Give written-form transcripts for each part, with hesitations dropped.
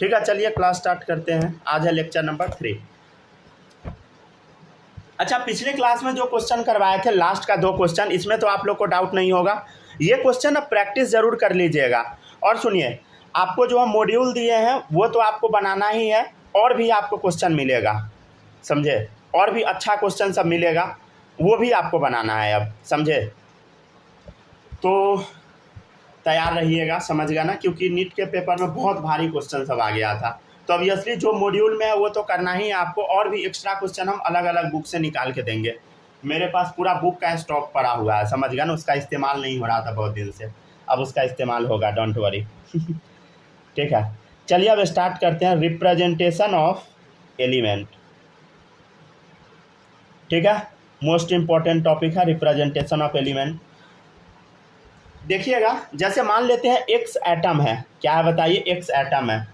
ठीक है, चलिए क्लास स्टार्ट करते हैं। आज है लेक्चर नंबर 3। अच्छा, पिछले क्लास में जो क्वेश्चन करवाए थे, लास्ट का 2 क्वेश्चन, इसमें तो आप लोग को डाउट नहीं होगा। ये क्वेश्चन अब प्रैक्टिस ज़रूर कर लीजिएगा। और सुनिए, आपको जो हम मॉड्यूल दिए हैं वो तो आपको बनाना ही है, और भी आपको क्वेश्चन मिलेगा, समझे, और भी अच्छा क्वेश्चन सब मिलेगा, वो भी आपको बनाना है अब, समझे। तो तैयार रहिएगा, समझ गया ना, क्योंकि नीट के पेपर में बहुत भारी क्वेश्चन सब आ गया था। तो ऑब्वियसली जो मॉड्यूल में है वो तो करना ही है आपको, और भी एक्स्ट्रा क्वेश्चन हम अलग अलग बुक से निकाल के देंगे। मेरे पास पूरा बुक का स्टॉक पड़ा हुआ है, समझ गया ना। उसका इस्तेमाल नहीं हो रहा था बहुत दिन से, अब उसका इस्तेमाल होगा, डोंट वरी। ठीक है, चलिए अब स्टार्ट करते हैं। रिप्रेजेंटेशन ऑफ एलिमेंट, ठीक है, मोस्ट इंपॉर्टेंट टॉपिक है रिप्रेजेंटेशन ऑफ एलिमेंट। देखिएगा, जैसे मान लेते हैं एक्स एटम है, क्या है बताइए, एक्स एटम है,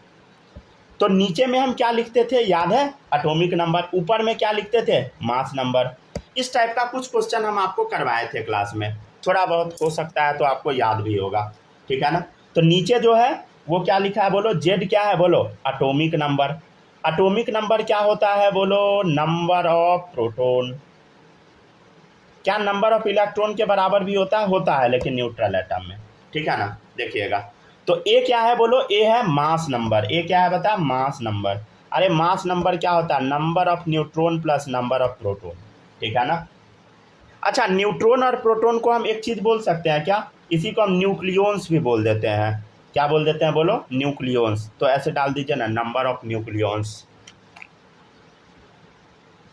तो नीचे में हम क्या लिखते थे, याद है, एटॉमिक नंबर। ऊपर में क्या लिखते थे, मास नंबर। इस टाइप का कुछ क्वेश्चन हम आपको करवाए थे क्लास में, थोड़ा बहुत हो सकता है तो आपको याद भी होगा, ठीक है ना। तो नीचे जो है वो क्या लिखा है बोलो, जेड क्या है बोलो, एटॉमिक नंबर। एटॉमिक नंबर क्या होता है बोलो, नंबर ऑफ प्रोटॉन। क्या नंबर ऑफ इलेक्ट्रॉन के बराबर भी होता है लेकिन न्यूट्रल एटम में, ठीक है ना। देखिएगा, तो ए क्या है बोलो, ए है मास नंबर। ए क्या है बता, मास नंबर। अरे मास नंबर क्या होता है, number of neutron plus number of proton, ठीक है ना। अच्छा, न्यूट्रॉन और प्रोटॉन को हम एक चीज़ बोल सकते हैं क्या, इसी को हम न्यूक्लियॉन्स भी बोल देते हैं। क्या बोल देते हैं बोलो, न्यूक्लियॉन्स। तो ऐसे डाल दीजिए ना, नंबर ऑफ न्यूक्लियॉन्स।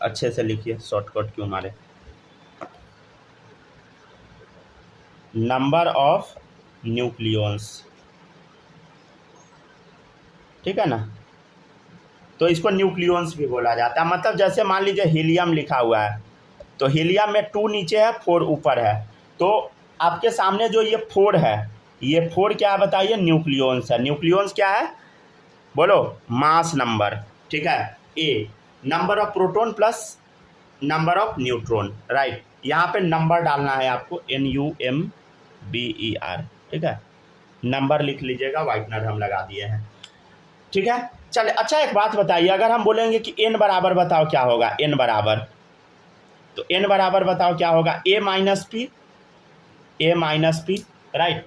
अच्छे से लिखिए, शॉर्टकट क्यों मारे, नंबर ऑफ न्यूक्लियॉन्स, ठीक है ना। तो इसको न्यूक्लियॉन्स भी बोला जाता है। मतलब जैसे मान लीजिए हीलियम लिखा हुआ है, तो हीलियम में 2 नीचे है, 4 ऊपर है, तो आपके सामने जो ये 4 है, ये 4 क्या है बताइए, न्यूक्लियॉन्स है। न्यूक्लियॉन्स क्या है बोलो, मास नंबर, ठीक है। A number of proton plus number of neutron, right. यहाँ पे नंबर डालना है आपको, NUMBER, ठीक है। नंबर लिख लीजिएगा, वाइटनर हम लगा दिए हैं, ठीक है। चले, अच्छा एक बात बताइए, अगर हम बोलेंगे कि n बराबर बताओ क्या होगा, n बराबर, तो n बराबर बताओ क्या होगा, A माइनस पी, राइट,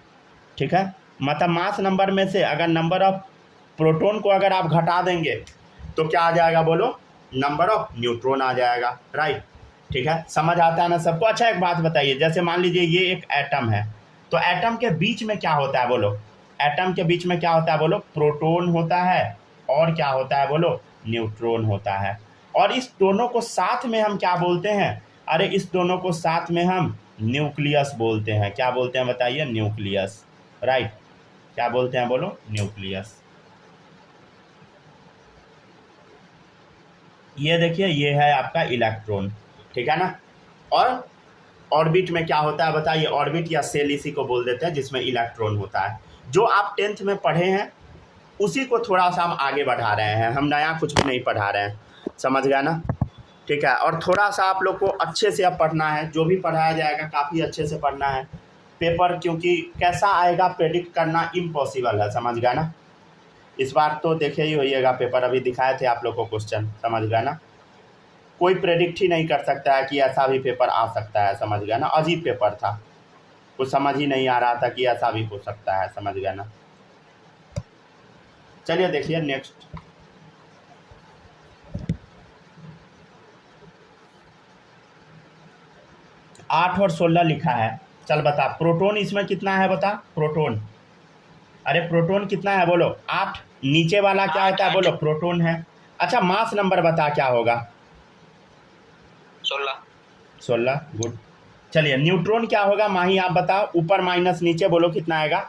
ठीक है। मतलब मास नंबर में से अगर नंबर ऑफ प्रोटॉन को अगर आप घटा देंगे तो क्या आ जाएगा बोलो, नंबर ऑफ न्यूट्रॉन आ जाएगा, राइट, ठीक है। समझ आता है ना सबको। अच्छा एक बात बताइए, जैसे मान लीजिए ये एक एटम है, तो एटम के बीच में क्या होता है बोलो, एटम के बीच में क्या होता है बोलो, प्रोटॉन होता है, और क्या होता है बोलो, न्यूट्रॉन होता है। और इस दोनों को साथ में हम क्या बोलते हैं, अरे इस दोनों को साथ में हम न्यूक्लियस बोलते हैं। क्या बोलते हैं बताइए, न्यूक्लियस, राइट। क्या बोलते हैं बोलो, न्यूक्लियस। ये देखिए, ये है आपका इलेक्ट्रॉन, ठीक है ना। और ऑर्बिट में क्या होता है बताइए, ऑर्बिट या सेल इसी को बोल देते हैं, जिसमें इलेक्ट्रॉन होता है। जो आप 10th में पढ़े हैं उसी को थोड़ा सा हम आगे बढ़ा रहे हैं, हम नया कुछ भी नहीं पढ़ा रहे हैं, समझ गया ना, ठीक है। और थोड़ा सा आप लोग को अच्छे से अब पढ़ना है, जो भी पढ़ाया जाएगा काफ़ी अच्छे से पढ़ना है। पेपर क्योंकि कैसा आएगा प्रेडिक्ट करना इम्पॉसिबल है, समझ गया ना। इस बार तो देखे ही होइएगा पेपर, अभी दिखाए थे आप लोग को क्वेश्चन, समझ गया ना। कोई प्रेडिक्ट ही नहीं कर सकता है कि ऐसा भी पेपर आ सकता है, समझ गया ना। अजीब पेपर था, कुछ समझ ही नहीं आ रहा था कि ऐसा भी हो सकता है, समझ गया ना। चलिए देखिए नेक्स्ट, आठ और 16 लिखा है। चल बता, प्रोटॉन इसमें कितना है बता, प्रोटॉन, अरे प्रोटॉन कितना है बोलो, 8। नीचे वाला क्या होता है बोलो, प्रोटॉन है। अच्छा मास नंबर बता क्या होगा, 16, गुड। चलिए न्यूट्रॉन क्या होगा माही आप बताओ, ऊपर माइनस नीचे बोलो कितना आएगा,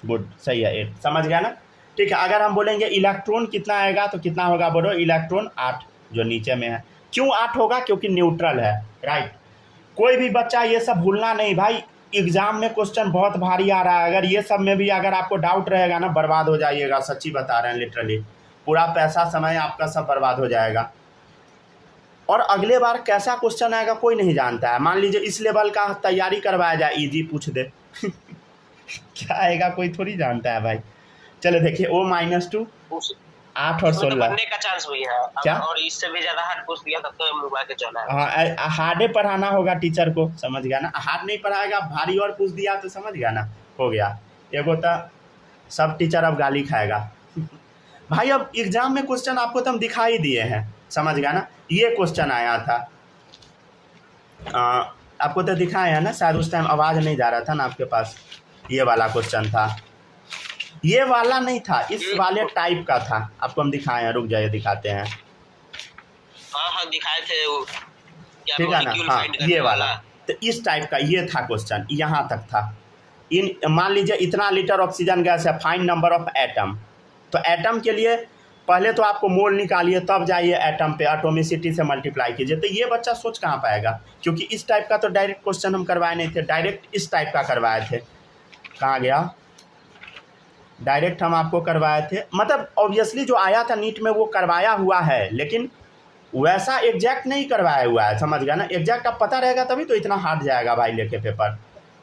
गुड, सही है, 8, समझ गया ना, ठीक है। अगर हम बोलेंगे इलेक्ट्रॉन कितना आएगा तो कितना होगा बोलो, इलेक्ट्रॉन 8 जो नीचे में है। क्यों 8 होगा, क्योंकि न्यूट्रल है, राइट। कोई भी बच्चा ये सब भूलना नहीं भाई, एग्जाम में क्वेश्चन बहुत भारी आ रहा है, अगर ये सब में भी अगर आपको डाउट रहेगा ना, बर्बाद हो जाइएगा, सच्ची बता रहे हैं, लिटरली पूरा पैसा समय आपका सब बर्बाद हो जाएगा। और अगले बार कैसा क्वेश्चन आएगा कोई नहीं जानता है। मान लीजिए इस लेवल का तैयारी करवाया जाए, इजी पूछ दे क्या आएगा कोई थोड़ी जानता है भाई। चलो देखिए O -2 8 और 16 बनने का चांस भी है। क्या? और इससे भी ज्यादा हार्ड पूछ दिया तब तो मुबा के चला है। हाँ हार्डे पढ़ाना होगा टीचर को, समझ गया ना। हार्ड नहीं पढ़ाएगा, भारी और पूछ दिया तो समझ गया ना, हो गया। एगो तो सब टीचर अब गाली खाएगा भाई। अब एग्जाम में क्वेश्चन आपको तो हम दिखा ही दिए हैं, समझ गया ना। ये क्वेश्चन आया था आपको तो दिखाए हैं ना, शायद उस टाइम आवाज़ नहीं जा रहा था ना आपके पास। ये वाला क्वेश्चन था, ये वाला नहीं था, इस वाले टाइप का था। आपको हम दिखाए हैं, रुक जाइए दिखाते हैं। हाँ दिखाए थे वो, ठीक है ना। हाँ ये वाला, तो इस टाइप का ये था क्वेश्चन, यहाँ तक था। इन मान लीजिए इतना लीटर ऑक्सीजन गैस है, फाइंड नंबर ऑफ एटम। तो एटम के लिए पहले तो आपको मोल निकालिए, तब जाइए एटम पे, एटॉमिसिटी से मल्टीप्लाई कीजिए। तो ये बच्चा सोच कहाँ पाएगा, क्योंकि इस टाइप का तो डायरेक्ट क्वेश्चन हम करवाए नहीं थे, डायरेक्ट इस टाइप का करवाए थे। कहाँ गया, डायरेक्ट हम आपको करवाए थे, मतलब ऑब्वियसली जो आया था नीट में वो करवाया हुआ है, लेकिन वैसा एग्जैक्ट नहीं करवाया हुआ है, समझ गया ना। एग्जैक्ट अब पता रहेगा तभी तो इतना हार्ड जाएगा भाई लेके पेपर।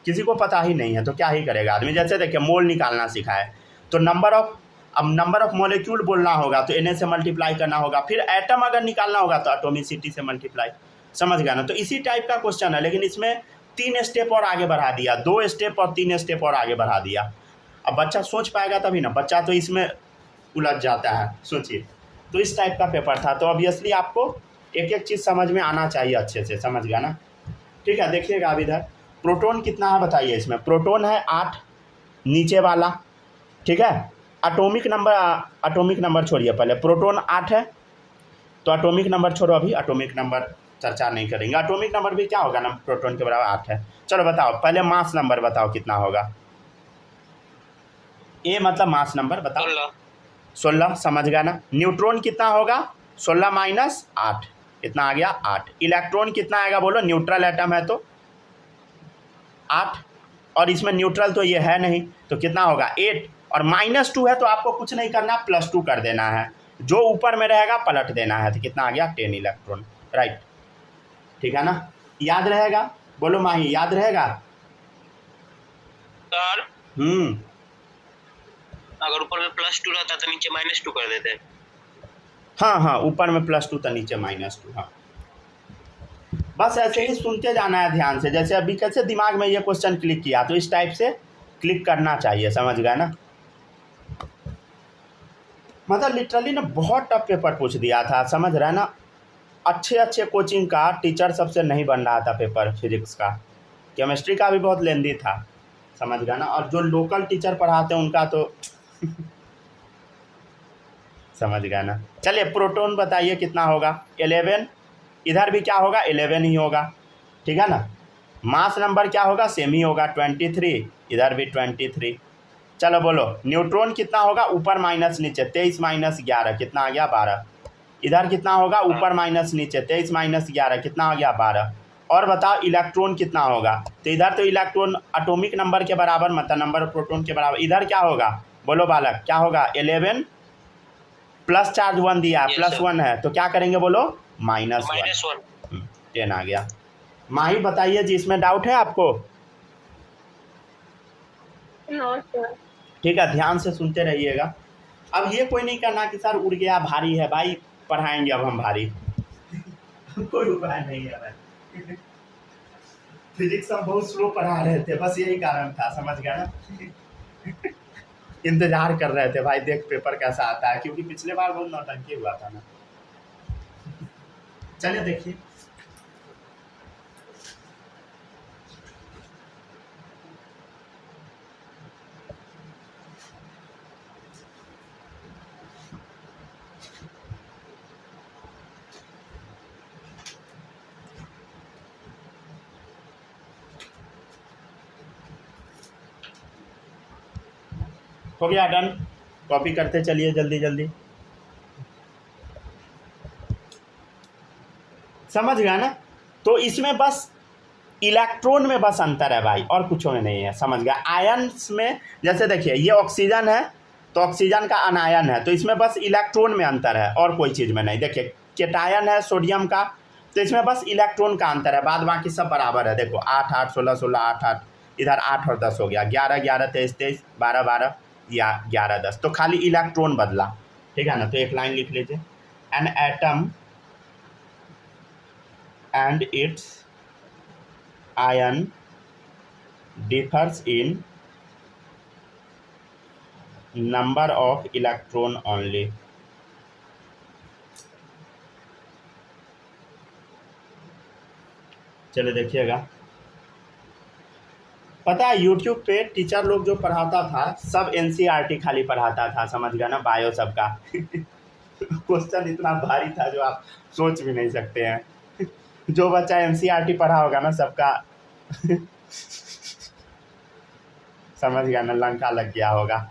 किसी को पता ही नहीं है तो क्या ही करेगा आदमी। जैसे देखिए मोल निकालना सीखा है तो नंबर ऑफ मॉलिक्यूल बोलना होगा तो Na से मल्टीप्लाई करना होगा, फिर एटम अगर निकालना होगा तो एटॉमिसिटी से मल्टीप्लाई, समझ गया ना। तो इसी टाइप का क्वेश्चन है, लेकिन इसमें 3 स्टेप और आगे बढ़ा दिया, 2 स्टेप और 3 स्टेप और आगे बढ़ा दिया। अब बच्चा सोच पाएगा तभी ना, बच्चा तो इसमें उलझ जाता है, सोचिए। तो इस टाइप का पेपर था, तो ऑब्वियसली आपको एक एक चीज़ समझ में आना चाहिए अच्छे से, समझ गया ना। ठीक है, देखिएगा अब इधर प्रोटॉन कितना है बताइए। इसमें प्रोटॉन है 8, नीचे वाला, ठीक है। एटॉमिक नंबर छोड़िए, पहले प्रोटॉन 8 है तो एटॉमिक नंबर छोड़ो, अभी एटॉमिक नंबर चर्चा नहीं करेंगे। एटॉमिक नंबर भी क्या होगा ना, प्रोटॉन के बराबर 8 है। चलो बताओ पहले मास नंबर बताओ कितना होगा। ए मतलब मास नंबर बताओ, 16, समझ गया ना। न्यूट्रॉन कितना होगा, 16 माइनस 8, कितना आ गया 8। इलेक्ट्रॉन कितना आएगा बोलो, न्यूट्रल एटम है तो 8, और इसमें न्यूट्रल तो ये है नहीं तो कितना होगा 8, और -2 है तो आपको कुछ नहीं करना, +2 कर देना है, जो ऊपर में रहेगा पलट देना है। तो कितना आ गया 10 इलेक्ट्रॉन, राइट। ठीक है ना, याद रहेगा, बोलो माही याद रहेगा सर। अगर ऊपर में +2 रहता तो नीचे -2 कर देते। हाँ ऊपर में +2 तो नीचे -2। हाँ बस ऐसे ही सुनते जाना है ध्यान से। जैसे अभी कैसे दिमाग में ये क्वेश्चन क्लिक किया तो इस टाइप से क्लिक करना चाहिए, समझ गए ना। मतलब लिटरली ना बहुत टफ पेपर पूछ दिया था, समझ रहे ना। अच्छे कोचिंग का टीचर सबसे नहीं बन रहा था पेपर, फिजिक्स का, केमिस्ट्री का भी बहुत लेंदी था, समझ गया ना। और जो लोकल टीचर पढ़ाते हैं उनका तो समझ गया ना। चलिए प्रोटॉन बताइए कितना होगा, 11, इधर भी क्या होगा 11 ही होगा, ठीक है ना। मास नंबर क्या होगा, सेम ही होगा 23, इधर भी 23। चलो बोलो न्यूट्रॉन कितना होगा, ऊपर माइनस नीचे, 23 माइनस 11 कितना आ गया 12। इधर कितना होगा, ऊपर माइनस नीचे, 23 माइनस 11 कितना आ गया 12। और बताओ इलेक्ट्रॉन कितना होगा, तो इधर तो इलेक्ट्रॉन एटॉमिक नंबर के बराबर, मतलब नंबर ऑफ प्रोटॉन के बराबर। इधर क्या होगा बोलो बालक, क्या होगा 11 प्लस चार्ज 1 दिया, +1 है तो क्या करेंगे बोलो -1, 10 आ गया। माही बताइए जी, इसमें डाउट है आपको? ठीक है, ध्यान से सुनते रहिएगा। अब ये कोई नहीं करना कि सर उड़ गया, भारी है भाई, पढ़ाएंगे अब हम भारी कोई उपाय नहीं है भाई फिजिक्स हम बहुत स्लो पढ़ा रहे थे, बस यही कारण था, समझ गया ना इंतजार कर रहे थे भाई, देख पेपर कैसा आता है, क्योंकि पिछले बार बहुत नौटंकी हुआ था ना। चलिए देखिए, हो गया डन। कॉपी करते चलिए जल्दी जल्दी, समझ गया ना। तो इसमें बस इलेक्ट्रॉन में बस अंतर है भाई, और कुछ में नहीं है, समझ गया। आयन्स में जैसे देखिए ये ऑक्सीजन है तो ऑक्सीजन का अनायन है, तो इसमें बस इलेक्ट्रॉन में अंतर है और कोई चीज़ में नहीं। देखिए केटायन है सोडियम का, तो इसमें बस इलेक्ट्रॉन का अंतर है, बाद बाकी सब बराबर है। देखो 8 8 16 16 8 8 इधर 8 और 10 हो गया, 11 11 23 23 12 12 या 11 10, तो खाली इलेक्ट्रॉन बदला, ठीक है ना। तो एक लाइन लिख लीजिए, an atom and it's ion differs in number of electron only. चलिए देखिएगा, पता है यूट्यूब पे टीचर लोग जो पढ़ाता था सब एनसीईआरटी खाली पढ़ाता था, समझ गया ना, बायो सबका क्वेश्चन इतना भारी था जो आप सोच भी नहीं सकते हैं। जो बच्चा एनसीईआरटी पढ़ा होगा ना सबका समझ गया ना, लंका लग गया होगा।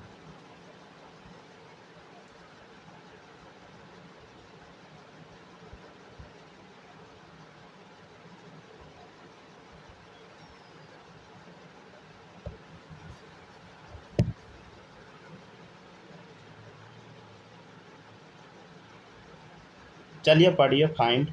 चलिए पढ़िए, फाइंड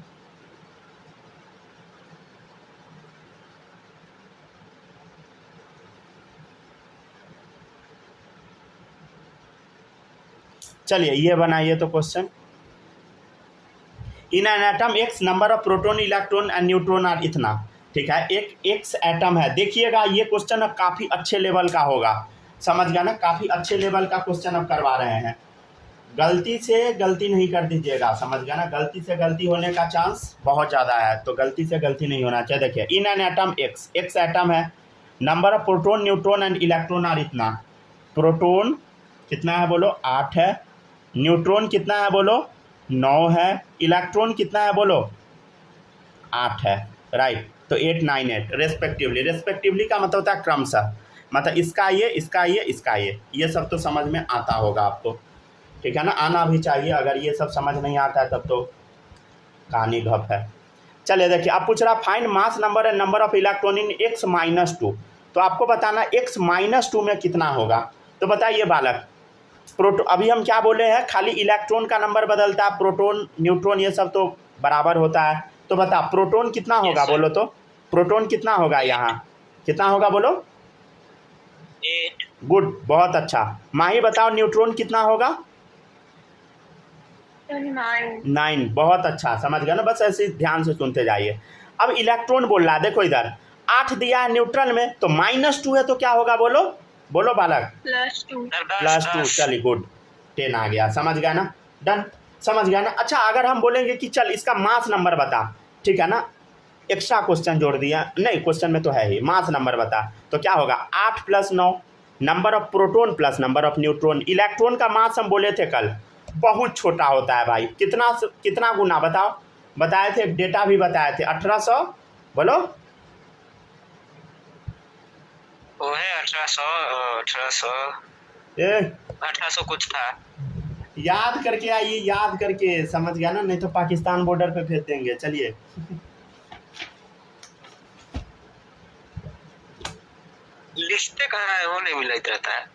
चलिए ये बनाइए तो question, in an atom X number of proton electron and neutron are इतना, ठीक है। एक एक्स एटम है, देखिएगा ये क्वेश्चन अब काफ़ी अच्छे लेवल का होगा, समझ गया ना, काफ़ी अच्छे लेवल का क्वेश्चन अब करवा रहे हैं। गलती से गलती नहीं कर दीजिएगा, समझ गया ना, गलती से गलती होने का चांस बहुत ज़्यादा है, तो गलती से गलती नहीं होना चाहिए। देखिए, in an atom X, X atom है, number of proton neutron and electron are इतना, प्रोटॉन कितना है बोलो 8 है, न्यूट्रॉन कितना है बोलो 9 है, इलेक्ट्रॉन कितना है बोलो 8 है, राइट। तो 8 9 8 रेस्पेक्टिवली, रेस्पेक्टिवली का मतलब होता है क्रमशः, मतलब इसका ये इसका ये इसका ये सब तो समझ में आता होगा आपको, ठीक है ना, आना भी चाहिए। अगर ये सब समझ नहीं आता है तब तो कहानी घप है। चलिए देखिए, आप पूछ रहा find mass number and number of electron in x -2, तो आपको बताना x -2 में कितना होगा। तो बताइए बालक, प्रोटो अभी हम क्या बोले हैं, खाली इलेक्ट्रॉन का नंबर बदलता है, प्रोटॉन न्यूट्रॉन ये सब तो बराबर होता है। तो बता प्रोटॉन कितना होगा बोलो, तो प्रोटॉन कितना होगा यहाँ, कितना होगा बोलो 8। गुड, बहुत अच्छा। माही बताओ न्यूट्रॉन कितना होगा 9, बहुत अच्छा, समझ गया ना, बस ऐसे ध्यान से सुनते जाइए। अब इलेक्ट्रॉन बोल रहा है, देखो इधर 8 दिया है न्यूट्रल में, तो -2 है, तो क्या होगा बोलो, बोलो बालक +2, चलिए गुड, 10 आ गया, समझ गया ना, डन, समझ गया ना। अच्छा, अगर हम बोलेंगे कि चल इसका मास नंबर बता, ठीक है ना, एक्स्ट्रा क्वेश्चन जोड़ दिया, नहीं क्वेश्चन में तो है ही, मास नंबर बता, तो क्या होगा 8 + 9, number of proton plus number of neutron. Electron का मास हम बोले थे कल बहुत छोटा होता है भाई, कितना गुना बताओ, बताए थे, डेटा भी बताए थे, 1800 बोलो, वो है 1800 कुछ था, याद करके आइए, याद करके, समझ गया ना, नहीं तो पाकिस्तान बॉर्डर पे भेज देंगे। चलिए लिखते कहाँ है, वो नहीं मिला रहता है।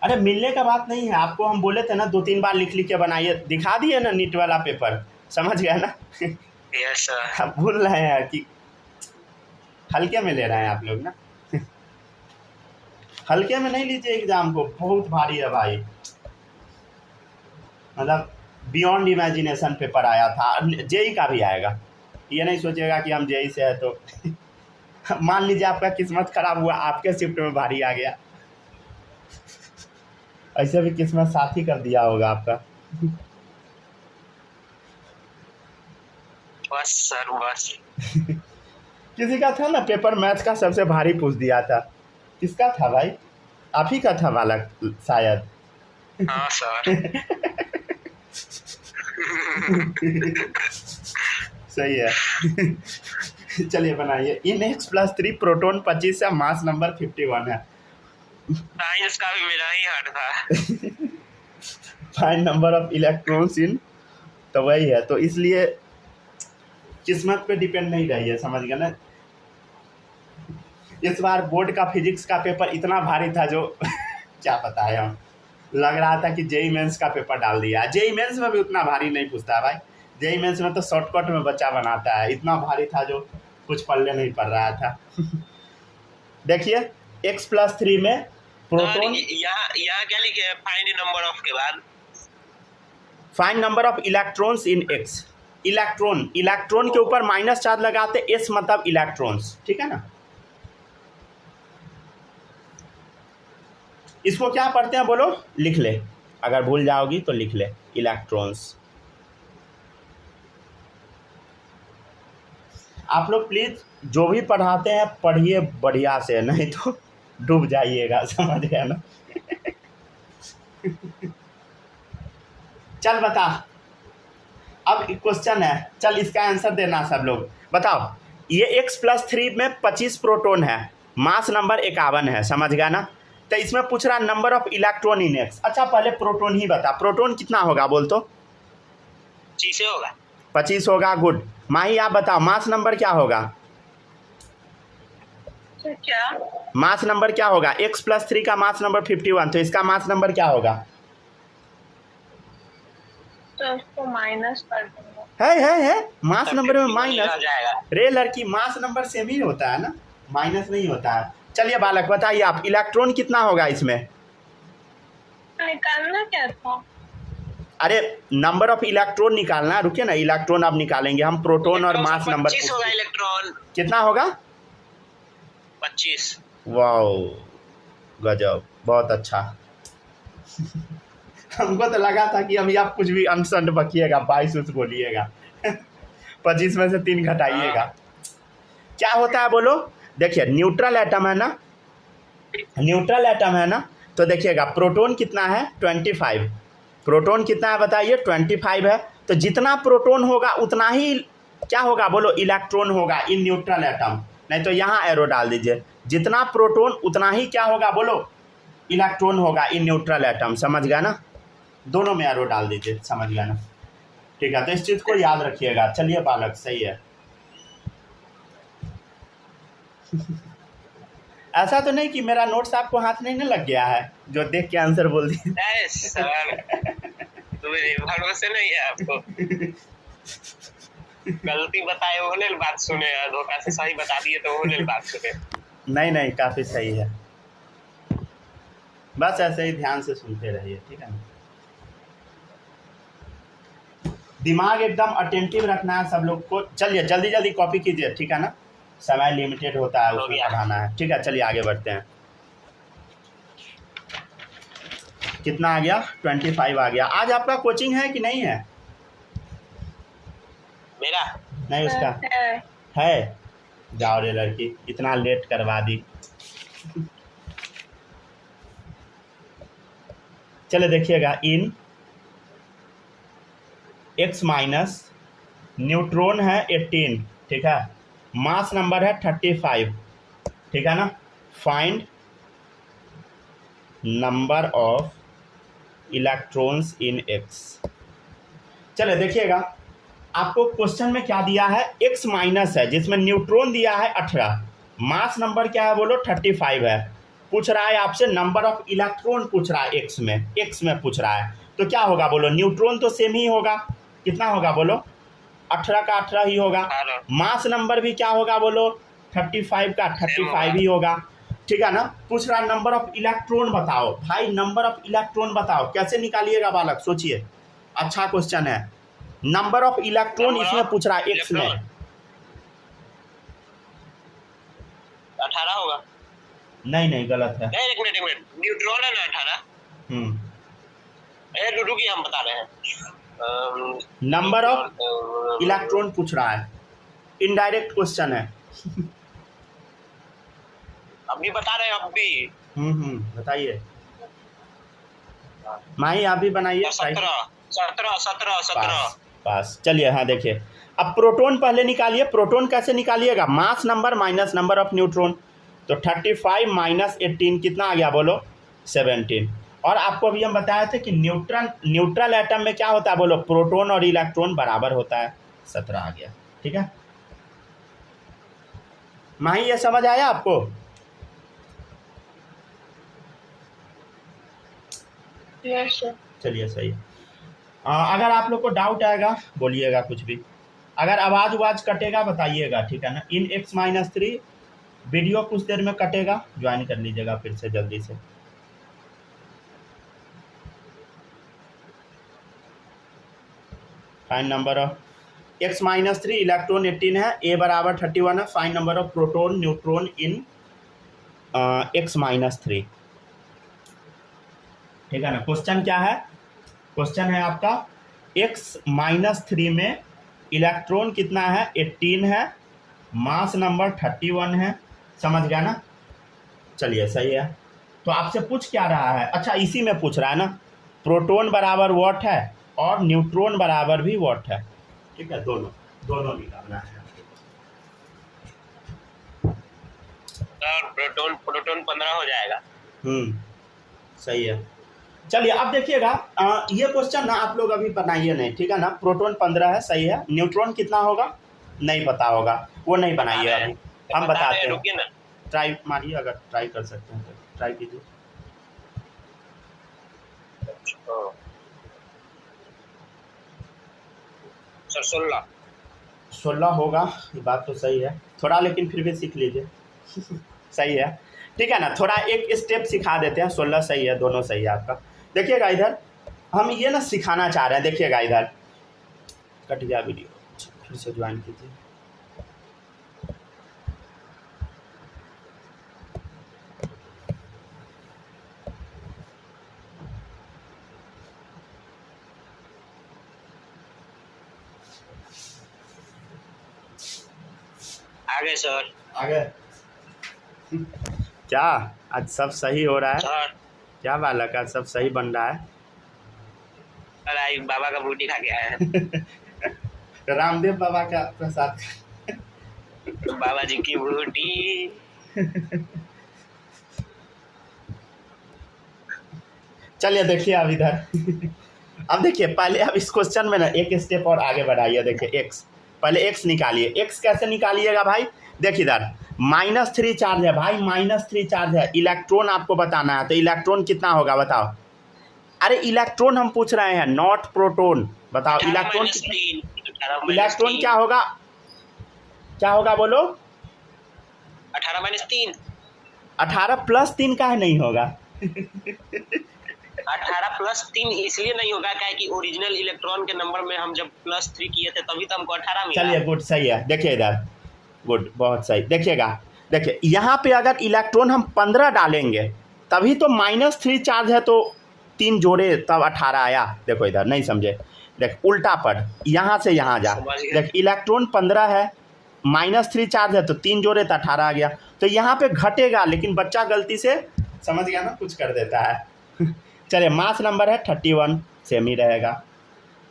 अरे मिलने का बात नहीं है, आपको हम बोले थे ना 2-3 बार लिख के बनाइए, दिखा दिए ना नीट वाला पेपर, समझ गया ना यस सर। आप भूल रहे हैं कि हल्के में ले रहे हैं आप लोग ना हल्के में नहीं लीजिए एग्जाम को, बहुत भारी है भाई, मतलब बियॉन्ड इमेजिनेशन पेपर आया था, जेई का भी आएगा, ये नहीं सोचिएगा कि हम जेई से है तो मान लीजिए आपका किस्मत खराब हुआ, आपके शिफ्ट में भारी आ गया, ऐसे भी किस्मत साथ ही कर दिया होगा आपका बस सर बस किसी का था ना पेपर मैथ्स का सबसे भारी पूछ दिया था, किसका था भाई, आप ही का था बालक शायद। हाँ सर सही है चलिए बनाइए, इन x + 3 प्रोटॉन 25 है, मास नंबर 51 है। साइंस का भी मेरा ही हार्ड था find number of electrons in, तो वही है, तो इसलिए किस्मत पे डिपेंड नहीं रही है, समझ गया ना। इस बार बोर्ड का फिजिक्स का पेपर इतना भारी था जो क्या बताएं हम, लग रहा था कि जेई मेंस का पेपर डाल दिया। जेई मेंस में भी उतना भारी नहीं पूछता है भाई, जेई मेंस में तो शॉर्टकट में बच्चा बनाता है, इतना भारी था जो कुछ पल्ले नहीं पड़ रहा था देखिए X+3 में प्रोटॉन, यहाँ क्या लिखे है? फाइंड नंबर ऑफ के बाद find number of electrons in X। Electron के ऊपर माइनस चार्ज लगाते, S मतलब इलेक्ट्रॉन्स, ठीक है ना। इसको क्या पढ़ते हैं बोलो, लिख ले, अगर भूल जाओगी तो लिख ले, इलेक्ट्रॉन्स। आप लोग प्लीज जो भी पढ़ाते हैं पढ़िए बढ़िया से, नहीं तो डूब जाइएगा, समझ गया ना। चल बता, अब क्वेश्चन है, चल इसका आंसर देना सब लोग। बताओ, ये X+3 में 25 प्रोटॉन है, मास नंबर 51 है, समझ गया ना। तो इसमें पूछ रहा number of electron in X। अच्छा पहले प्रोटॉन ही बता, प्रोटॉन कितना होगा बोल तो। 25 होगा। 25 होगा, गुड। माही आप बताओ मास नंबर क्या होगा। क्या मास नंबर क्या होगा, X+3 का मास नंबर 51, तो इसका मास नंबर क्या होगा। तो उसको माइनस कर दूंगा। है मास नंबर में माइनस। जाएगा। रे लड़की, मास नंबर सेम ही होता है ना, माइनस नहीं होता है। चलिए बालक बताइए आप, इलेक्ट्रॉन कितना होगा इसमें। निकालना क्या था? अरे नंबर ऑफ इलेक्ट्रॉन निकालना, रुकिए ना, इलेक्ट्रॉन अब निकालेंगे हम, प्रोटॉन और मास नंबर 25 होगा इलेक्ट्रॉन। कितना होगा। 25। वाओ गजब, बहुत अच्छा। हमको तो लगा था कि अभी आप कुछ भी अनसंड बकिएगा, 22 बोलिएगा। 25 में से 3 घटाइएगा। क्या होता है बोलो। देखिए न्यूट्रल एटम है ना, न्यूट्रल एटम है ना, तो देखिएगा प्रोटॉन कितना है 25। प्रोटॉन कितना है बताइए, 25 है। तो जितना प्रोटॉन होगा उतना ही क्या होगा बोलो, इलेक्ट्रॉन होगा इन न्यूट्रल एटम। नहीं तो यहाँ एरो डाल दीजिए, जितना प्रोटॉन उतना ही क्या होगा बोलो, इलेक्ट्रॉन होगा इन न्यूट्रल एटम, समझ गया ना। दोनों में एरो डाल दीजिए, समझ गया ना। ठीक है, तो इस चीज़ को याद रखिएगा। चलिए बालक, सही है। ऐसा तो नहीं कि मेरा नोट्स आपको हाथ नहीं ना लग गया है, जो देख के आंसर बोल दिए। तुम्हें भरोसे नहीं है आपको। गलती बताए वो ने बात सुने, धोखा से सही बता दिए तो वो ने बात सुने। नहीं काफ़ी सही है, बस ऐसे ही ध्यान से सुनते रहिए, ठीक है ना। दिमाग एकदम अटेंटिव रखना है सब लोग को। चलिए जल्दी जल्दी कॉपी कीजिए, ठीक है ना, समय लिमिटेड होता है, उसमें पढ़ाना है। ठीक है, चलिए आगे बढ़ते हैं। कितना आ गया, 25 आ गया। आज आपका कोचिंग है कि नहीं है। मेरा नहीं उसका है। जाओ रे लड़की, इतना लेट करवा दी। चले देखिएगा, इन X माइनस न्यूट्रॉन है 18, ठीक है, मास नंबर है 35, ठीक है ना। Find number of electrons in X। चले देखिएगा, आपको क्वेश्चन में क्या दिया है, X माइनस है जिसमें न्यूट्रॉन दिया है 18, मास नंबर क्या है बोलो 35 है। पूछ रहा है आपसे नंबर ऑफ इलेक्ट्रॉन, पूछ रहा है X में पूछ रहा है, तो क्या होगा बोलो, न्यूट्रॉन तो सेम ही होगा, कितना होगा बोलो, 18 का 18 ही होगा। मास नंबर भी क्या होगा बोलो, 35 का 35 ही होगा, ठीक है ना। पूछ रहा नंबर ऑफ इलेक्ट्रॉन बताओ, भाई नंबर ऑफ इलेक्ट्रॉन बताओ, कैसे निकालिएगा बालक, सोचिए, अच्छा क्वेश्चन है। नंबर ऑफ इलेक्ट्रॉन इसमें पूछ रहा है X में, 18 होगा। नहीं गलत है। एक मिनट, न्यूट्रॉन है ना 18। रुकी, हम बता रहे हैं। नंबर ऑफ इलेक्ट्रॉन पूछ रहा है, इनडायरेक्ट क्वेश्चन है। अभी बता रहे हैं, अभी बताइए माही, आप भी बनाइए। 17 पास। चलिए हाँ देखिए, अब प्रोटॉन पहले निकालिए। प्रोटॉन कैसे निकालिएगा, mass number minus number of neutron, तो 35 माइनस 18 कितना आ गया बोलो, 17। और आपको अभी हम बताए थे कि न्यूट्रल एटम में क्या होता है बोलो, प्रोटॉन और इलेक्ट्रॉन बराबर होता है, 17 आ गया, ठीक है। माही ये समझ आया आपको। चलिए सही है। अगर आप लोग को डाउट आएगा बोलिएगा कुछ भी, अगर आवाज़ कटेगा बताइएगा, ठीक है ना। इन X-3 वीडियो कुछ देर में कटेगा, ज्वाइन कर लीजिएगा फिर से जल्दी से। Find number of x-3 electron 18 है, a बराबर 31 है। Find number of proton neutron in x-3। ठीक है ना। क्वेश्चन क्या है? क्वेश्चन है आपका x-3 में इलेक्ट्रॉन कितना है? 18 है, मास नंबर 31 है। समझ गया ना? चलिए सही है। तो आपसे पूछ क्या रहा है? अच्छा इसी में पूछ रहा है ना, प्रोटॉन बराबर वॉट है और न्यूट्रॉन बराबर भी वॉट है। ठीक है, दोनों निकालना है। और प्रोटॉन 15 हो जाएगा। सही है। चलिए अब देखिएगा, ये क्वेश्चन ना आप लोग अभी बनाइए नहीं, ठीक है ना। प्रोटॉन 15 है, सही है। न्यूट्रॉन कितना होगा नहीं पता होगा, वो नहीं बनाइए अभी, हम बताते हैं। रुकिए ना, ट्राई मारिए, अगर ट्राई कर सकते हैं तो ट्राई कीजिए। सर 16 होगा, ये बात तो सही है थोड़ा, लेकिन फिर भी सीख लीजिए। सही है, ठीक है ना। थोड़ा एक स्टेप सिखा देते हैं। 16 सही है, दोनों सही है आपका। देखिएगा इधर, हम ये ना सिखाना चाह रहे हैं। देखिएगा इधर, कट गया वीडियो, फिर से ज्वाइन कीजिए। आगे सर, आगे क्या आज सब सही हो रहा है? सर क्या बालक, आज सब सही बन रहा है? आई बाबा का बूटी खा के आए हैं। रामदेव बाबा का प्रसाद। बाबा जी की बूटी। चलिए देखिए अब इधर। अब देखिए पहले, अब इस क्वेश्चन में ना एक स्टेप और आगे बढ़ाइए। देखिए x, पहले x निकालिए। x कैसे निकालिएगा भाई? देखिए इधर -3 चार्ज है भाई, -3 चार्ज है। इलेक्ट्रॉन आपको बताना है, तो इलेक्ट्रॉन कितना होगा बताओ? अरे इलेक्ट्रॉन हम पूछ रहे हैं, नॉट प्रोटॉन। बताओ इलेक्ट्रॉन इलेक्ट्रॉन क्या होगा? क्या होगा बोलो? 18 - 3। 18 + 3 का है नहीं होगा। 18 + 3 इसलिए नहीं होगा क्या कि ओरिजिनल इलेक्ट्रॉन के नंबर में हम जब +3 किए थे तभी तो हमको 18 मिला। चलिए गुड, सही है। देखिए इधर, गुड, बहुत सही। देखिएगा, देखिए यहाँ पे अगर इलेक्ट्रॉन हम 15 डालेंगे तभी तो -3 चार्ज है, तो 3 जोड़े तब 18 आया। देखो इधर नहीं समझे, देख उल्टा पढ़, यहाँ से यहाँ जा। देख इलेक्ट्रॉन 15 है, -3 चार्ज है, तो 3 जोड़े तो 18 आ गया। तो यहाँ पे घटेगा, लेकिन बच्चा गलती से समझ गया ना, कुछ कर देता है। चलिए मास नंबर है 31, सेम ही रहेगा।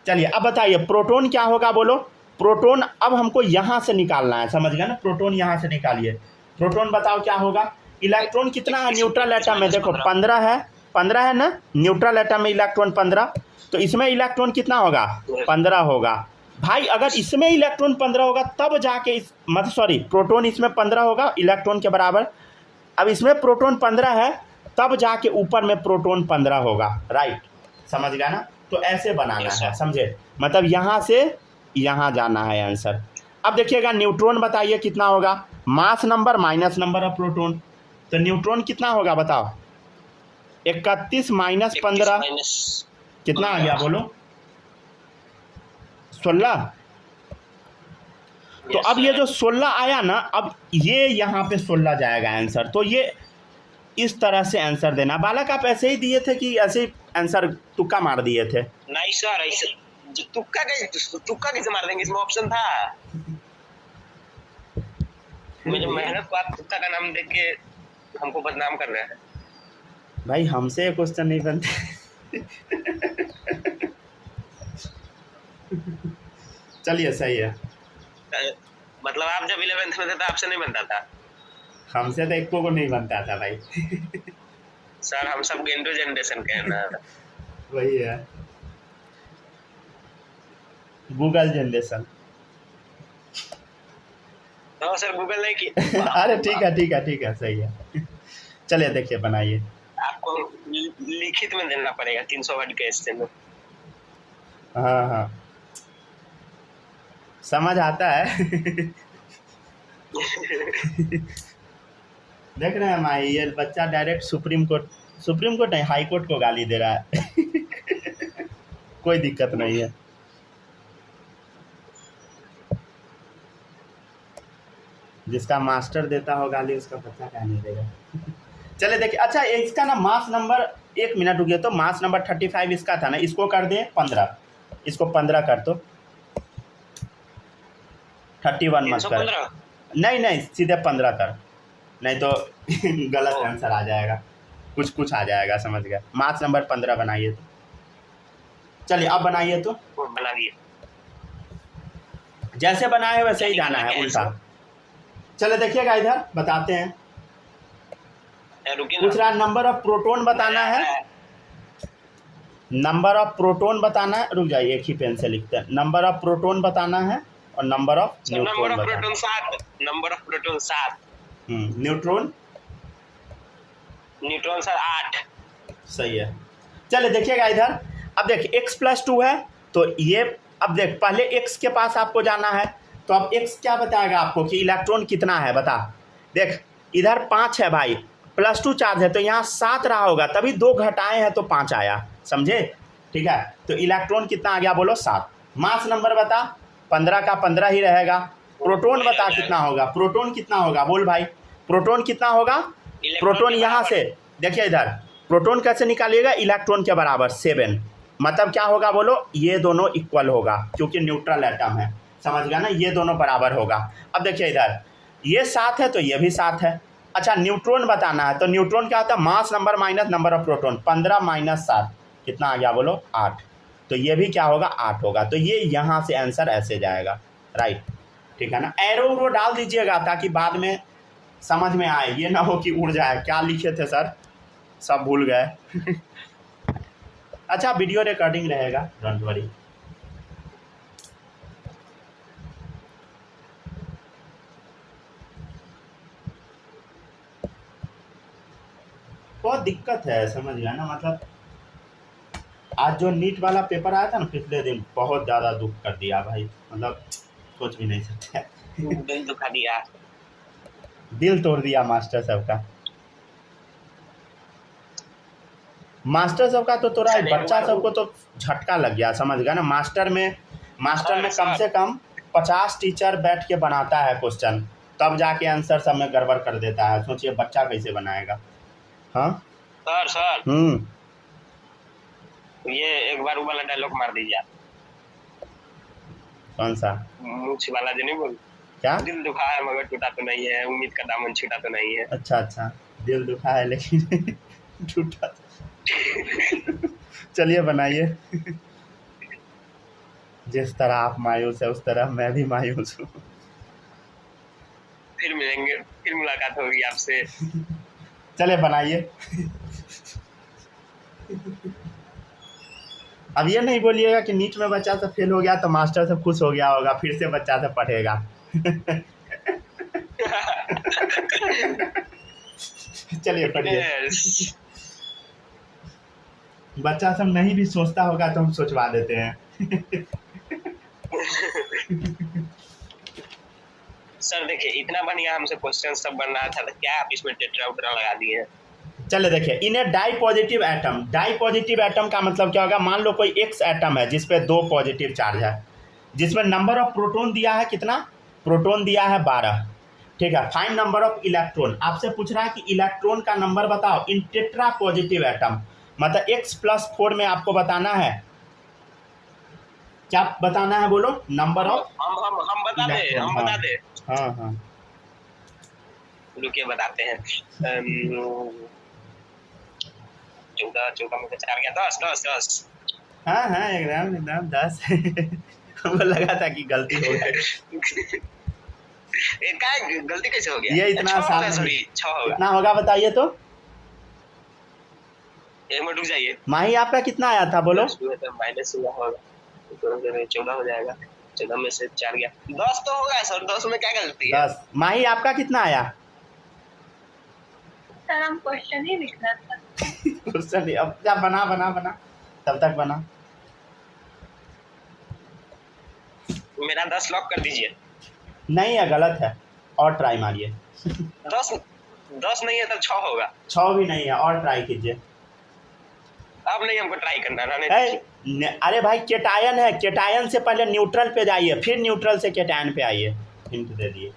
चलिए अब बताइए प्रोटॉन क्या होगा बोलो? प्रोटॉन अब हमको यहाँ से निकालना है, समझ गया ना। प्रोटॉन यहाँ से निकालिए। प्रोटॉन बताओ क्या होगा? इलेक्ट्रॉन कितना है न्यूट्रल एटम में? देखो 15 है, 15 है ना न्यूट्रल एटम में इलेक्ट्रॉन 15, तो इसमें इलेक्ट्रॉन कितना होगा? 15 होगा भाई। अगर इसमें इलेक्ट्रॉन 15 होगा तब जाके इस मतलब सॉरी प्रोटॉन इसमें 15 होगा इलेक्ट्रॉन के बराबर। अब इसमें प्रोटॉन 15 है, तब जाके ऊपर में प्रोटॉन 15 होगा, राइट? समझ गया ना। तो ऐसे बनाना है, समझे? मतलब यहाँ से यहाँ जाना है आंसर। अब देखिएगा न्यूट्रॉन बताइए कितना होगा? मास number minus number of proton, तो न्यूट्रॉन कितना होगा बताओ? 31 - 15 कितना आ गया बोलो? 16। तो अब ये जो 16 आया ना, अब ये यहाँ पे 16 जाएगा आंसर। तो ये इस तरह से आंसर देना। बालक आप ऐसे ही दिए थे कि ऐसे ही आंसर तुक्का मार दिए थे? नहीं सर, ऐसे तुक्का कैसे मार देंगे? इसमें ऑप्शन था। मुझे मेहनत को आप तुक्का का नाम देख के हमको बदनाम कर रहे हैं। भाई हमसे ये क्वेश्चन नहीं बनते। चलिए सही है। मतलब आप जब 11th में थे तो आपसे नहीं बनता था? हमसे तो एक को नहीं बनता था भाई। सर हम सब गेंडो जनरेशन के हैं ना। वही है, गूगल जनरेशन। हाँ सर, गूगल नहीं की। अरे ठीक है सही है। चलिए देखिए बनाइए। आपको लिखित में देना पड़ेगा 300 वर्ड के ऐसे में। हाँ समझ आता है। देख रहे हैं माही, ये बच्चा डायरेक्ट सुप्रीम कोर्ट नहीं, हाई कोर्ट को गाली दे रहा है। कोई दिक्कत नहीं है। जिसका मास्टर देता हो गाली उसका बच्चा क्या नहीं देगा। चले देखिए, अच्छा इसका ना मास नंबर, 1 मिनट रुकिए, तो मास नंबर 35 इसका था ना, इसको कर दें 15, इसको 15 कर दो, 31 मत कर, 315 नहीं सीधे 15 कर, नहीं तो गलत आंसर आ जाएगा, कुछ आ जाएगा, समझ गया। मास नंबर 15 बनाइए तो, चलिए अब बनाइए तो, बना दिए। जैसे बनाए वैसे ही जाना है, उल्टा। चले देखिएगा इधर, बताते हैं। रुकिए पूछ रहा नंबर ऑफ प्रोटोन बताना है, नंबर ऑफ प्रोटोन बताना है, रुक जाइए एक ही पेन से लिखते हैं। नंबर ऑफ प्रोटोन बताना है और नंबर ऑफ न्यूट्रॉन बताना है। 7, नंबर ऑफ प्रोटॉन 7, न्यूट्रॉन 8। सही है। चलिए देखिएगा इधर, अब देखिए x+2 है, तो ये अब देख, पहले x के पास आपको जाना है, तो अब x क्या बताएगा आपको कि इलेक्ट्रॉन कितना है, बता। देख इधर 5 है भाई, +2 चार्ज है, तो यहाँ 7 रहा होगा, तभी 2 घटाए हैं तो 5 आया, समझे? ठीक है, तो इलेक्ट्रॉन कितना आ गया बोलो 7। मास नंबर बता, 15 का 15 ही रहेगा। प्रोटोन बता कितना होगा, प्रोटोन कितना होगा बोल भाई, प्रोटोन कितना होगा। प्रोटोन यहाँ से देखिए इधर, प्रोटोन कैसे निकालिएगा, इलेक्ट्रॉन के बराबर 7, मतलब क्या होगा बोलो, ये दोनों इक्वल होगा क्योंकि न्यूट्रल एटम है, समझ गया ना, ये दोनों बराबर होगा। अब देखिए इधर ये 7 है तो ये भी 7 है। अच्छा न्यूट्रॉन बताना है, तो न्यूट्रॉन क्या होता है, मास number minus number of proton, 15 - 7 कितना आ गया बोलो 8, तो ये भी क्या होगा 8 होगा, तो ये यहाँ से आंसर ऐसे जाएगा, राइट, ठीक है ना। एरो डाल दीजिएगा ताकि बाद में समझ में आए, ये ना हो कि उड़ जाए, क्या लिखे थे सर सब भूल गए। अच्छा वीडियो रिकॉर्डिंग रहेगा, डोंट वरी। बहुत दिक्कत है, समझ गया ना, मतलब आज जो नीट वाला पेपर आया था ना पिछले दिन, बहुत ज़्यादा दुख कर दिया भाई, मतलब सोच भी नहीं सकते। दिल दुखा दिया, दिल तोड़ दिया मास्टर साहब का। मास्टर साहब का तो तोड़ा, बच्चा सबको तो झटका लग गया, समझ गया ना। मास्टर में कम से कम 50 टीचर बैठ के बनाता है क्वेश्चन, तब जाके आंसर सब में गड़बड़ कर देता है, सोचिए बच्चा कैसे बनाएगा। हाँ सर ये एक बार वो वाला डायलॉग मार दीजिए। कौन सा, मूछ वाला जो नहीं बोल, क्या, दिल दुखा है मगर टूटा तो नहीं है, उम्मीद का दामन छूटा तो नहीं है। अच्छा दिल दुखा है लेकिन टूटा। चलिए बनाइए। जिस तरह आप मायूस है उस तरह मैं भी मायूस हूँ। फिर मिलेंगे, फिर मुलाकात होगी आपसे। चलिए बनाइए। अब ये नहीं बोलिएगा कि नीट में बच्चा सब फेल हो गया तो मास्टर से खुश हो गया होगा, फिर से बच्चा से पढ़ेगा। चलिए पढ़िए। बच्चा सब नहीं भी सोचता होगा तो हम सोचवा देते हैं। सर देखिए इतना बढ़िया हमसे क्वेश्चन सब बन रहा था, तो क्या आप इसमें टेट्राहेड्रल लगा दिए। चले देखिए, इन्हें डाई पॉजिटिव एटम का मतलब क्या होगा, मान लो कोई एक्स एटम है जिसपे 2 पॉजिटिव चार्ज है, जिसमें नंबर ऑफ प्रोटोन दिया है कितना, प्रोटोन दिया है 12, ठीक है। फाइंड नंबर ऑफ इलेक्ट्रॉन, आपसे पूछ रहा है कि इलेक्ट्रॉन का नंबर बताओ इन टेट्रा पॉजिटिव एटम, मतलब x+4 में आपको बताना है, क्या बताना है बोलो, नंबर ऑफ, हम बता दे। हाँ रुकिए बताते हैं। 14 में 4 गया, 10। हाँ एकदम 10। हमको लगा था कि गलती हो गई। गलती कैसे हो गया, ये इतना आसान, सॉरी 6 होगा, कितना होगा बताइए तो, 1 मिनट रुक जाइए। माही आपका कितना आया था बोलो, माइनस होगा, 14 हो जाएगा, 14 में से 4 गया, 10 तो होगा सर, 10 में क्या गलती है। 10। माही आपका कितना आया, सर हम क्वेश्चन ही लिखना था। क्वेश्चन अब क्या, बना तब तक बना। मेरा 10 लॉक कर दीजिए। नहीं है, गलत है, और ट्राई मारिए। 10 10 नहीं है तो 6 होगा। 6 भी नहीं है, और ट्राई कीजिए। अब नहीं हमको ट्राई करना, रहने है दीजिए। अरे भाई केटायन है, केटायन से पहले न्यूट्रल पे जाइए, फिर न्यूट्रल से केटायन पे आइए। हिंट दे दिए।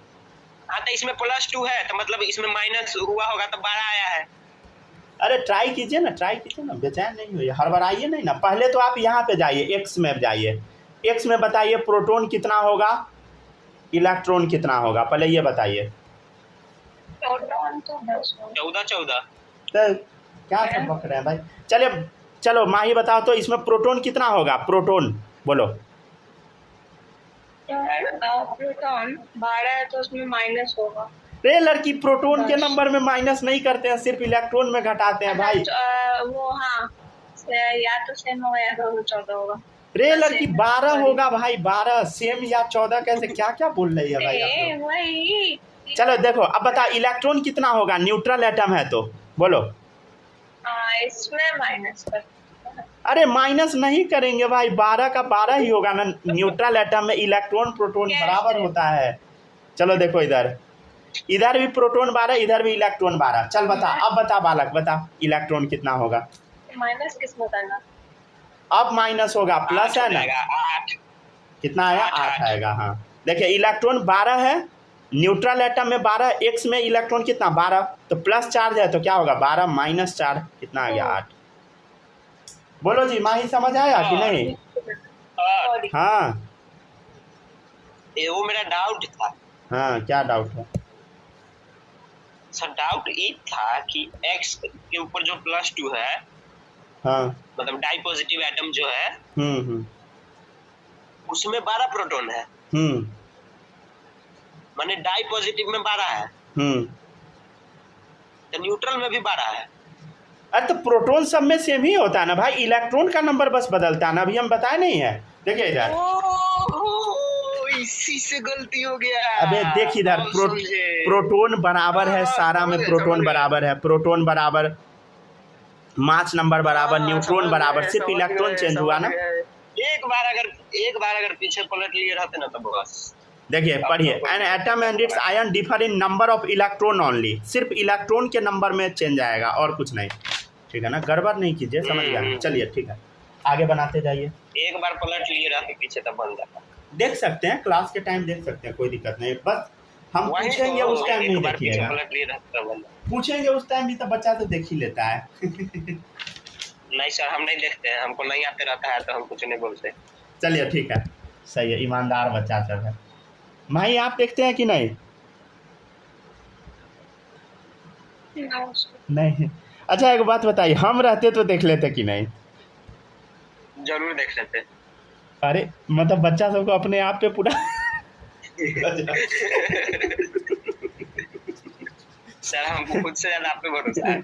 हाँ तो इसमें +2 है तो मतलब इसमें माइनस हुआ होगा तो 12 आया है। अरे ट्राई कीजिए ना, ट्राई कीजिए ना, बेचैन नहीं होइए, हड़बड़ाइए नहीं ना। पहले तो आप यहाँ पे जाइए, एक्स में जाइए। एक्स में बताइए प्रोटॉन कितना होगा, इलेक्ट्रॉन कितना होगा, पहले ये बताइए। प्रोटॉन तो 10 होगा। 14 तो क्या सब बक रहे हैं भाई। चलिए चलो माही बताओ तो इसमें प्रोटॉन कितना होगा, प्रोटॉन बोलो। प्रोटॉन 12 है तो उसमें माइनस होगा। रे लड़की, प्रोटॉन के नंबर में माइनस नहीं करते हैं, सिर्फ इलेक्ट्रॉन में घटाते हैं भाई। वो हाँ, या तो सेम होगा या तो 14 होगा। रे लड़की 12 होगा भाई, 12 सेम या 14 कैसे, क्या क्या बोल रही है भाई आप लोग? वही। चलो देखो अब बता, इलेक्ट्रॉन कितना होगा, न्यूट्रल एटम है तो बोलो। इसमें माइनस कर। अरे माइनस नहीं करेंगे भाई, 12 का 12 ही होगा ना। न्यूट्रल एटम में इलेक्ट्रॉन प्रोटॉन बराबर होता है। चलो देखो इधर, इधर भी प्रोटॉन 12, इधर भी इलेक्ट्रॉन 12। चल बता, अब बता बालक, बता इलेक्ट्रॉन कितना होगा। माइनस किसमें करना? अब माइनस होगा, प्लस है ना। 8 कितना आया, 8 आएगा। हाँ देखिए इलेक्ट्रॉन 12 है, न्यूट्रल एटम में 12, एक्स में इलेक्ट्रॉन कितना 12, तो प्लस चार्ज है तो क्या होगा 12 माइनस 4 कितना आ गया 8। बोलो जी, माही समझ आया कि नहीं? हाँ ये वो मेरा डाउट था। हाँ क्या डाउट है? सर डाउट ये था कि x के ऊपर जो +2 है, हाँ मतलब डाई पॉजिटिव एटम जो है हम्म उसमें 12 प्रोटॉन है, हम्म माने डाई पॉजिटिव में 12 है तो न्यूट्रल में भी 12 है। अरे तो प्रोटॉन सब में सेम ही होता है ना भाई, इलेक्ट्रॉन का नंबर बस बदलता है ना, अभी हम बताए नहीं है। देखिए इधर, इसी से गलती हो गया। अबे देख इधर, प्रोटॉन बराबर है, सारा में प्रोटॉन बराबर है, प्रोटॉन बराबर, मास नंबर बराबर, न्यूट्रॉन बराबर, सिर्फ इलेक्ट्रॉन चेंज हुआ ना। एक बार अगर पीछे पलट लिए रहते ना तो बस। देखिए पढ़िए, an atom and it's ion differ in number of electron only, सिर्फ इलेक्ट्रॉन के नंबर में चेंज आएगा और कुछ नहीं, ठीक है ना। गड़बड़ नहीं कीजिए, समझ गया। चलिए ठीक है, आगे बनाते जाइए। एक बार पलट लिए रहते पीछे तब बन जाता। देख सकते हैं, क्लास के टाइम देख सकते हैं, कोई दिक्कत नहीं, बस हम पूछेंगे उस टाइम नहीं देखिएगा, पूछेंगे उस टाइम भी तो बच्चा तो देख ही लेता है। नहीं सर, हम नहीं देखते हैं, हमको नहीं आते रहता है तो हम कुछ नहीं बोलते। चलिए ठीक है, सही है, ईमानदार बच्चा सब है। भाई आप देखते हैं कि नहीं? नहीं। अच्छा एक बात बताइए, हम रहते तो देख लेते कि नहीं? जरूर देख लेते। अरे मतलब बच्चा सबको अपने आप पे पूरा सर हमको खुद से ज्यादा आप पे भरोसा है।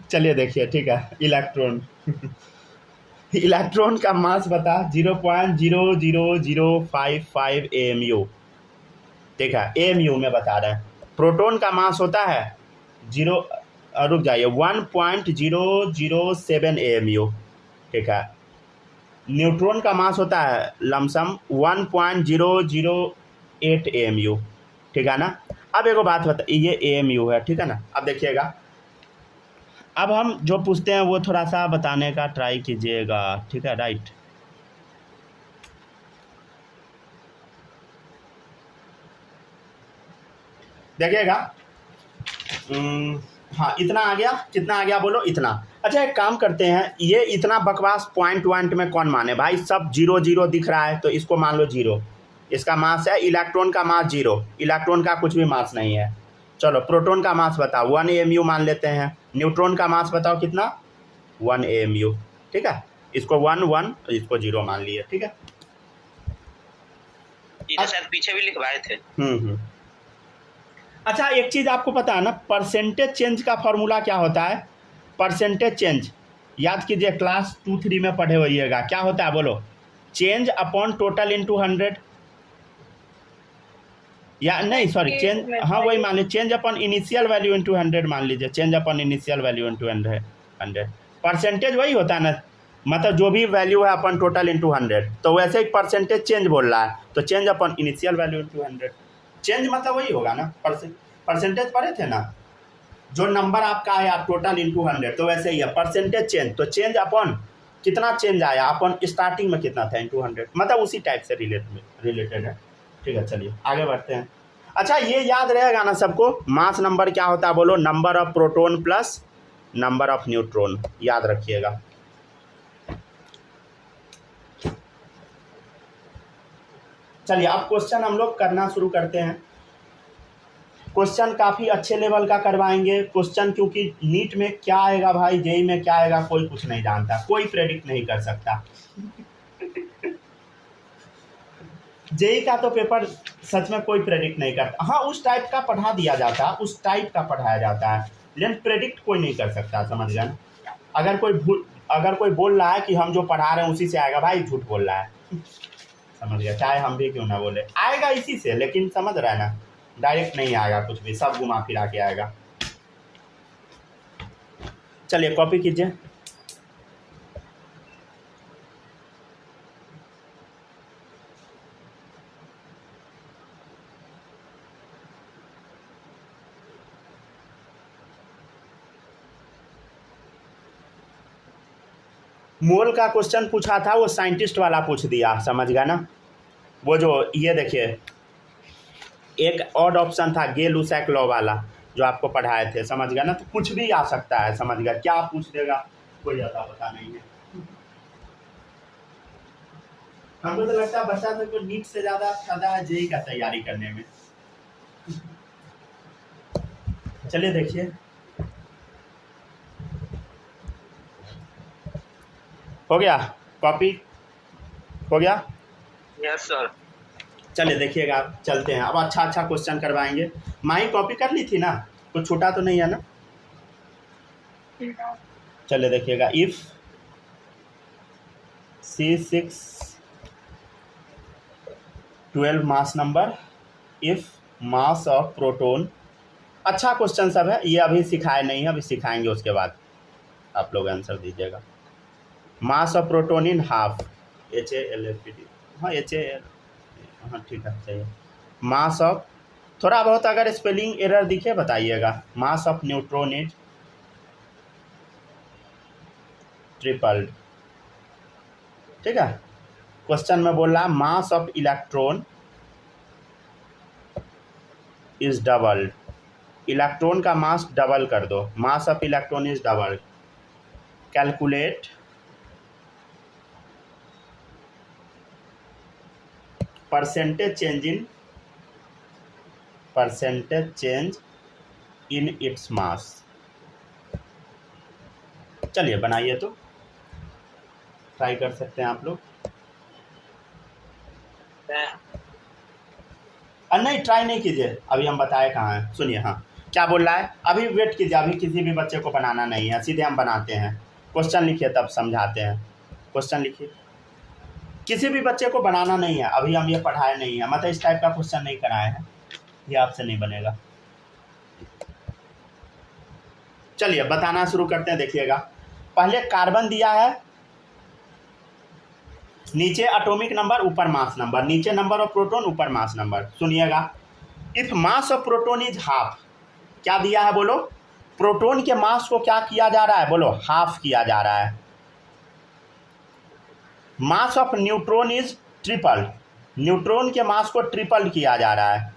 चलिए देखिए ठीक है, इलेक्ट्रॉन इलेक्ट्रॉन का मास बता 0.00055 AMU, ठीक है, AMU में बता रहे हैं। प्रोटॉन का मास होता है रुक जाइए 1.007 AMU, ठीक है। न्यूट्रॉन का मास होता है लमसम 1.008 AMU, ठीक है ना। अब एक बात बता, ये AMU है, ठीक है ना। अब देखिएगा, अब हम जो पूछते हैं वो थोड़ा सा बताने का ट्राई कीजिएगा, ठीक है, राइट। देखिएगा, हाँ इतना आ गया, कितना आ गया बोलो, इतना। अच्छा एक काम करते हैं, ये इतना बकवास पॉइंट वॉइंट में कौन माने भाई, सब 0 0 दिख रहा है तो इसको मान लो 0, इसका मास है। इलेक्ट्रॉन का मास 0, इलेक्ट्रॉन का कुछ भी मास नहीं है। चलो प्रोटॉन का मास बताओ 1 AMU मान लेते हैं। न्यूट्रॉन का मास बताओ कितना, 1 AMU, ठीक है। इसको 1 1, इसको 0 मान लिए, ठीक है। ये शायद पीछे भी लिखवाए थे। अच्छा एक चीज़ आपको पता है ना, परसेंटेज चेंज का फॉर्मूला क्या होता है? परसेंटेज चेंज याद कीजिए, क्लास 2-3 में पढ़े होइएगा। क्या होता है बोलो? चेंज अपॉन टोटल इंटू 100, या नहीं सॉरी चेंज, हाँ वही मान लीजिए, change upon initial value into 100 मान लीजिए, change upon initial value into 100। Percentage वही होता है ना, मतलब जो भी वैल्यू है अपन टोटल इंटू 100, तो वैसे ही परसेंटेज चेंज बोल रहा है, तो change upon initial value into 100। Change मतलब वही होगा ना, परसेंटेज पढ़े थे ना, जो नंबर आपका आया टोटल इंटू 100, तो वैसे ही है परसेंटेज चेंज, तो चेंज अपॉन कितना चेंज आया अपॉन स्टार्टिंग में कितना था इंटू 100, मतलब उसी टाइप से रिलेटेड है। ठीक है, चलिए आगे बढ़ते हैं। अच्छा, ये याद रहेगा ना सबको, मास नंबर क्या होता है बोलो, number of proton plus number of neutron, याद रखिएगा। चलिए अब क्वेश्चन हम लोग करना शुरू करते हैं। क्वेश्चन काफ़ी अच्छे लेवल का करवाएंगे क्वेश्चन, क्योंकि नीट में क्या आएगा भाई, जेई में क्या आएगा, कोई कुछ नहीं जानता, कोई प्रेडिक्ट नहीं कर सकता। जेई का तो पेपर सच में कोई प्रेडिक्ट नहीं करता। हाँ, उस टाइप का पढ़ा दिया जाता है, उस टाइप का पढ़ाया जाता है, लेकिन प्रेडिक्ट कोई नहीं कर सकता, समझ गए। अगर कोई बोल रहा है कि हम जो पढ़ा रहे हैं उसी से आएगा, भाई झूठ बोल रहा है, समझ गया, चाहे हम भी क्यों ना बोले, आएगा इसी से, लेकिन समझ रहा है ना, डायरेक्ट नहीं आएगा कुछ भी, सब घुमा फिरा के आएगा। चलिए कॉपी कीजिए। मोल का क्वेश्चन पूछा था, वो साइंटिस्ट वाला पूछ दिया, समझ गया ना। वो जो ये देखिए एक और ऑप्शन था गे-लुसैक लॉ वाला, जो आपको पढ़ाए थे, समझ गया ना। तो कुछ भी आ सकता है, समझ गया, क्या पूछ देगा कोई ज़्यादा पता नहीं है। हमको तो लगता है बच्चा से को नीट से ज़्यादा फायदा है जेई का तैयारी करने में। चलिए देखिए, हो गया, कॉपी हो गया। Yes sir. चलिए देखिएगा, चलते हैं अब, अच्छा क्वेश्चन करवाएंगे। माही कॉपी कर ली थी ना, कुछ छूटा तो नहीं है ना। चलिए देखिएगा, if C612 mass number, if mass of proton, अच्छा क्वेश्चन सब है, ये अभी सिखाए नहीं है, अभी सिखाएंगे उसके बाद आप लोग आंसर दीजिएगा। Mass of proton in half, HALFPD, हाँ HAL, हाँ ठीक है, चाहिए। मास ऑफ, थोड़ा बहुत अगर स्पेलिंग एरर दिखे बताइएगा। Mass of neutron is tripled, ठीक है। क्वेश्चन में बोल रहा है mass of electron is doubled, electron का मास डबल कर दो, mass of electron is doubled, calculate percentage change in its mass. चलिए बनाइए, तो ट्राई कर सकते हैं आप लोग। नहीं, ट्राई नहीं कीजिए, अभी हम बताए कहाँ हैं, सुनिए। हाँ, क्या बोल रहा है, अभी वेट कीजिए, अभी किसी भी बच्चे को बनाना नहीं है, सीधे हम बनाते हैं। क्वेश्चन लिखिए तब समझाते हैं, क्वेश्चन लिखिए, किसी भी बच्चे को बनाना नहीं है, अभी हम ये पढ़ाए नहीं है, मतलब इस टाइप का क्वेश्चन नहीं कराए हैं, ये आपसे नहीं बनेगा। चलिए बताना शुरू करते हैं, देखिएगा। पहले कार्बन दिया है, नीचे एटॉमिक नंबर, ऊपर मास नंबर, नीचे नंबर ऑफ प्रोटॉन, ऊपर मास नंबर। सुनिएगा, if mass of proton is half, क्या दिया है बोलो, प्रोटॉन के मास को क्या किया जा रहा है बोलो, हाफ किया जा रहा है। Mass of neutron is triple, neutron के मास को ट्रिपल किया जा रहा है।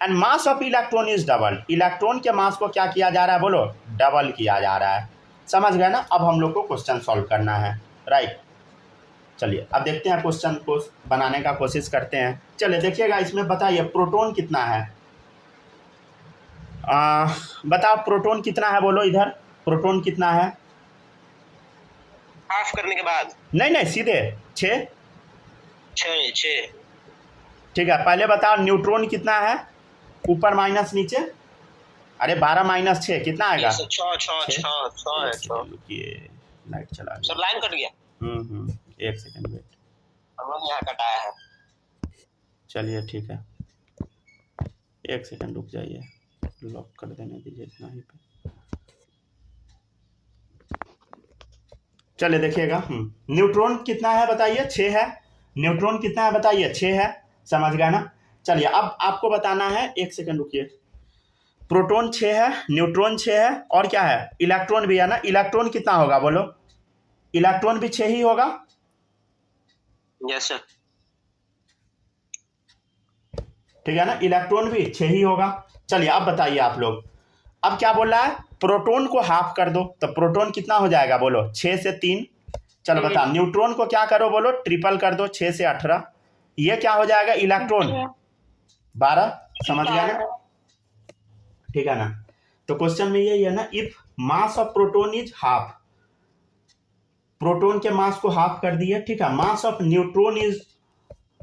And mass of electron is double, electron के मास को क्या किया जा रहा है बोलो, डबल किया जा रहा है। समझ गए ना। अब हम लोग को क्वेश्चन सॉल्व करना है, राइट। चलिए अब देखते हैं, क्वेश्चन को बनाने का कोशिश करते हैं। चलिए देखिएगा, इसमें बताइए प्रोटॉन कितना है, बताओ प्रोटॉन कितना है बोलो, इधर प्रोटॉन कितना है, हाफ करने के बाद, नहीं सीधे 6, ठीक है। पहले बताओ न्यूट्रॉन कितना है, ऊपर माइनस नीचे, अरे 12 माइनस 6 कितना आएगा, 6। लाइट चला गया सर, लाइन कट गया। एक सेकंड वेट, हम लोग यहाँ कटाया है। चलिए ठीक है, एक सेकंड रुक जाइए, लॉक कर देने दीजिए इतना ही पे। चलिए देखिएगा, न्यूट्रॉन कितना है बताइए, 6 है। न्यूट्रॉन कितना है बताइए, 6 है, समझ गया ना। चलिए अब आपको बताना है, एक सेकंड रुकिए। प्रोटॉन 6 है, न्यूट्रॉन 6 है, और क्या है, इलेक्ट्रॉन भी है ना। इलेक्ट्रॉन कितना होगा बोलो, इलेक्ट्रॉन भी 6 ही होगा। Yes sir. ठीक है ना, इलेक्ट्रॉन भी 6 ही होगा। चलिए अब बताइए आप लोग, अब क्या बोल रहा है, प्रोटॉन को हाफ कर दो, तो प्रोटॉन कितना हो जाएगा बोलो, 6 से 3। चलो बता, न्यूट्रॉन को क्या करो बोलो, ट्रिपल कर दो, 6 से 18। ये क्या हो जाएगा, इलेक्ट्रॉन 12। समझ गया ना, ठीक है ना। तो क्वेश्चन में यही है ना, if mass of proton is half, proton के मास को हाफ कर दिए, ठीक है। Mass of neutron is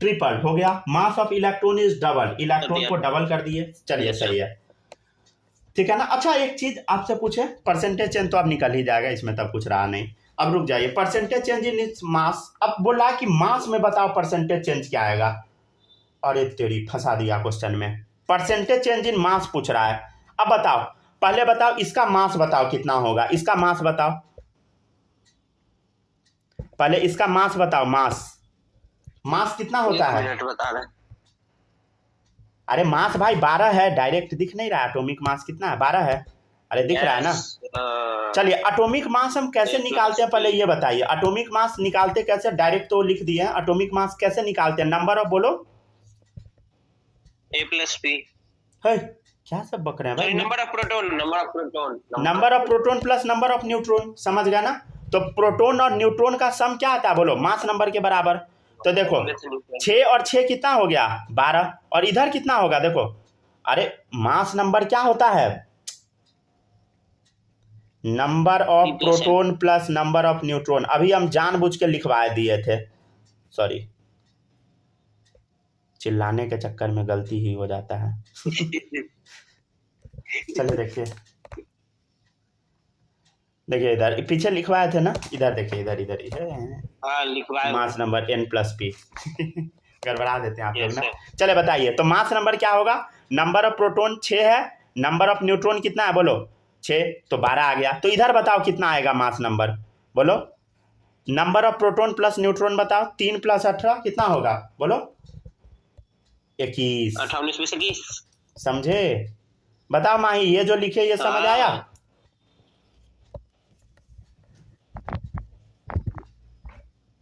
triple, हो गया। Mass of electron is double, electron को डबल कर दिए। चलिए सही है, ठीक है ना। अच्छा एक चीज आपसे पूछे, परसेंटेज चेंज तो अब निकल ही जाएगा, इसमें तब कुछ रहा नहीं। अब रुक जाइए, percentage change in its mass, अब बोला कि मास में बताओ परसेंटेज चेंज क्या आएगा। अरे तेरी फंसा दिया क्वेश्चन में, परसेंटेज चेंज इन मास पूछ रहा है। अब बताओ, पहले बताओ इसका मास बताओ कितना होगा, इसका मास बताओ, पहले इसका मास बताओ। मास कितना होता है, मिनट बता रहे। अरे मास भाई 12 है, डायरेक्ट दिख नहीं रहा, एटॉमिक मास कितना है, 12 है, अरे दिख रहा है ना। चलिए एटॉमिक मास हम कैसे निकालते हैं, पहले ये बताइए, एटॉमिक मास निकालते कैसे, डायरेक्ट तो लिख दिए हैं, एटॉमिक मास कैसे निकालते हैं, नंबर ऑफ बोलो, A + P। है क्या सब बक रहे हैं भाई, number of proton plus number of neutron, समझ गया ना। तो प्रोटॉन और न्यूट्रॉन का सम क्या आता है बोलो, मास नंबर के बराबर। तो देखो 6 और 6 कितना हो गया, 12, और इधर कितना होगा देखो, अरे मास नंबर क्या होता है, number of proton plus number of neutron. अभी हम जानबूझ के लिखवा दिए थे, सॉरी, चिल्लाने के चक्कर में गलती ही हो जाता है। चलिए देखिए इधर पीछे लिखवाए थे ना, इधर देखिए, इधर लिखवाए मास नंबर n+p। गड़बड़ा देते हैं आप लोग ना। चले बताइए, तो मास नंबर क्या होगा, नंबर ऑफ प्रोटॉन 6 है, नंबर ऑफ न्यूट्रॉन कितना है बोलो 6, तो 12 आ गया। तो इधर बताओ कितना आएगा मास नंबर बोलो, number of proton plus neutron बताओ, 3 + 18 कितना होगा बोलो, 21। 18 में से 21 समझे, बताओ माही, ये जो लिखे ये समझ आया।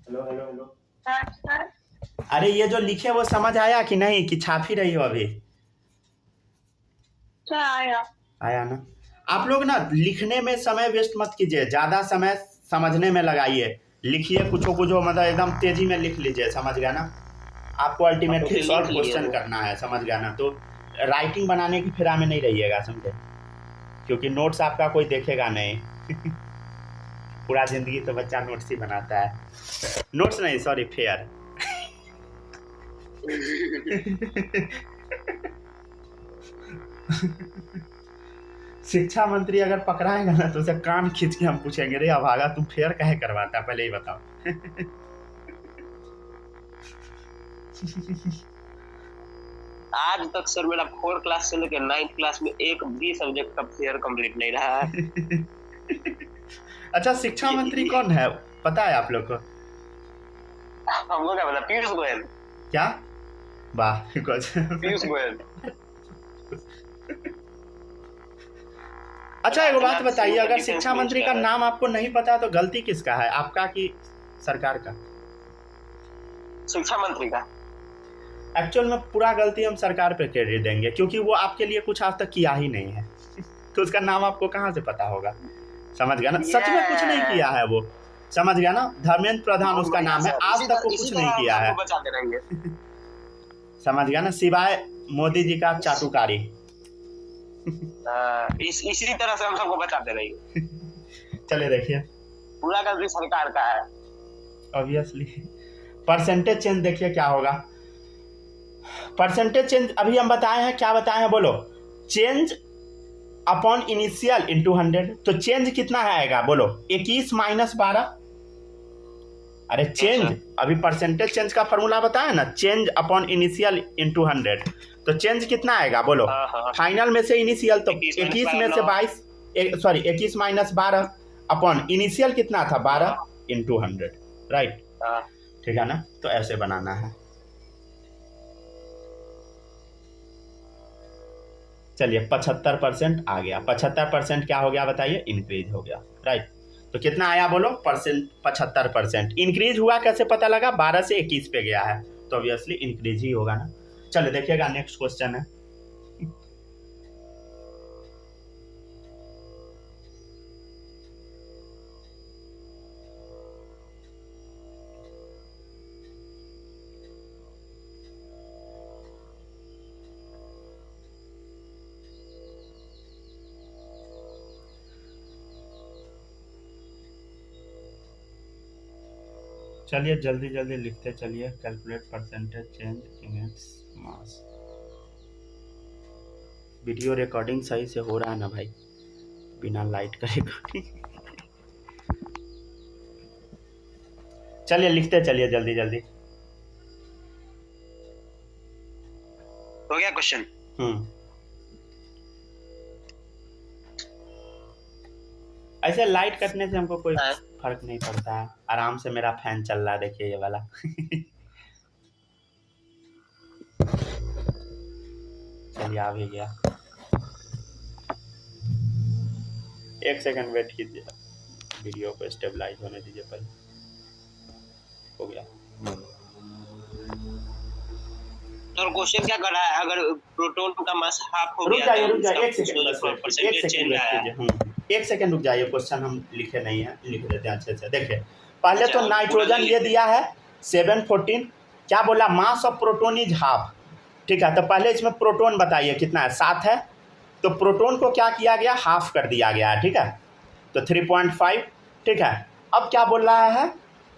हेलो अरे ये जो लिखे वो समझ आया कि नहीं, कि छाप ही रही हो अभी, आया ना। आप लोग ना लिखने में समय वेस्ट मत कीजिए, ज्यादा समय समझने में लगाइए, लिखिए कुछ मतलब एकदम तेजी में लिख लीजिए, समझ गया ना। आपको अल्टीमेटली सॉल्व क्वेश्चन करना है, समझ गया ना। तो राइटिंग बनाने की फिरा में नहीं रहिएगा, समझे, क्योंकि नोट्स आपका कोई देखेगा नहीं। पूरा जिंदगी तो बच्चा नोट्स ही बनाता है, नोट्स नहीं सॉरी फेयर। शिक्षा मंत्री अगर पकड़ाएगा ना तो उसे कान खींच के हम पूछेंगे, रे अभागा तुम फेयर काहे करवाता, पहले ही बताओ। आज तक सर मेरा 4 क्लास से लेकर 9th क्लास में एक भी सब्जेक्ट का फेयर कंप्लीट नहीं रहा है। अच्छा शिक्षा मंत्री कौन है पता है आप लोग को? हमको क्या पता, पीयूष गोयल। क्या वाह, पीयूष गोयल। अच्छा एक बात बताइए, अगर शिक्षा मंत्री का नाम आपको नहीं पता तो गलती किसका है, आपका कि सरकार का? शिक्षा मंत्री का। एक्चुअल में पूरा गलती हम सरकार पे क्रेडिट देंगे, क्योंकि वो आपके लिए कुछ आज तक किया ही नहीं है। तो उसका नाम आपको कहाँ से पता होगा, समझ गया ना। सच में कुछ नहीं किया है वो, समझ गया ना। धर्मेंद्र प्रधान उसका नाम है, आज तक वो कुछ नहीं किया है, समझ गया ना, सिवाय मोदी जी का चाटुकारी। इसी तरह से हम सबको बचाते रहेंगे। चलिए देखिए, पूरा गलती सरकार का है ऑब्वियसली। परसेंटेज चेंज देखिए क्या होगा, परसेंटेज चेंज अभी हम बताए हैं, क्या बताए हैं बोलो, चेंज अपॉन इनिशियल इंटू 100। तो चेंज कितना आएगा बोलो, 21 - 12। अरे चेंज अभी परसेंटेज चेंज का फॉर्मूला बताया ना, चेंज अपॉन इनिशियल इंटू 100। तो चेंज कितना आएगा बोलो, फाइनल में से इनिशियल, तो 21 में से 22, सॉरी 21 - 12 अपॉन इनिशियल कितना था 12 इंटू 100, राइट, ठीक है ना। तो ऐसे बनाना है। चलिए 75% आ गया। 75% क्या हो गया बताइए? इंक्रीज हो गया, राइट। तो कितना आया बोलो? 75%। इंक्रीज हुआ कैसे पता लगा? 12 से 21 पे गया है, तो ऑब्वियसली इंक्रीज ही होगा ना। चलो देखिएगा, नेक्स्ट क्वेश्चन है। चलिए जल्दी जल्दी लिखते चलिए। Calculate percentage change in its mass. Video recording सही से हो रहा है ना भाई? बिना लाइट का रिकॉर्डिंग। चलिए लिखते चलिए जल्दी जल्दी। हो गया क्वेश्चन? ऐसे लाइट कटने से हमको कोई फर्क नहीं पड़ता है। आराम से मेरा फैन चल रहा है, देखिए ये वाला। चलिए आ भी गया। एक सेकंड वेट कीजिए, वीडियो को स्टेबलाइज होने दीजिए पहले। हो गया। और क्वेश्चन क्या कर रहा है? अगर प्रोटॉन का मास हाफ हो रुक गया जाइए, तो रुक जाइए, एक उसका सेकंड बस, परसेंटेज एक सेकंड चेंज वेट आया। कीजिए। एक सेकंड रुक जाइए, क्वेश्चन हम लिखे नहीं है, लिख देते हैं अच्छे से। देखिए पहले अच्छा, तो नाइट्रोजन ये दिया है 714, क्या बोला? Mass of proton is half, ठीक है। तो पहले इसमें प्रोटोन बताइए कितना है? 7 है। तो प्रोटोन को क्या किया गया? हाफ कर दिया गया है, ठीक है। तो 3.5, ठीक है। अब क्या बोल रहा है?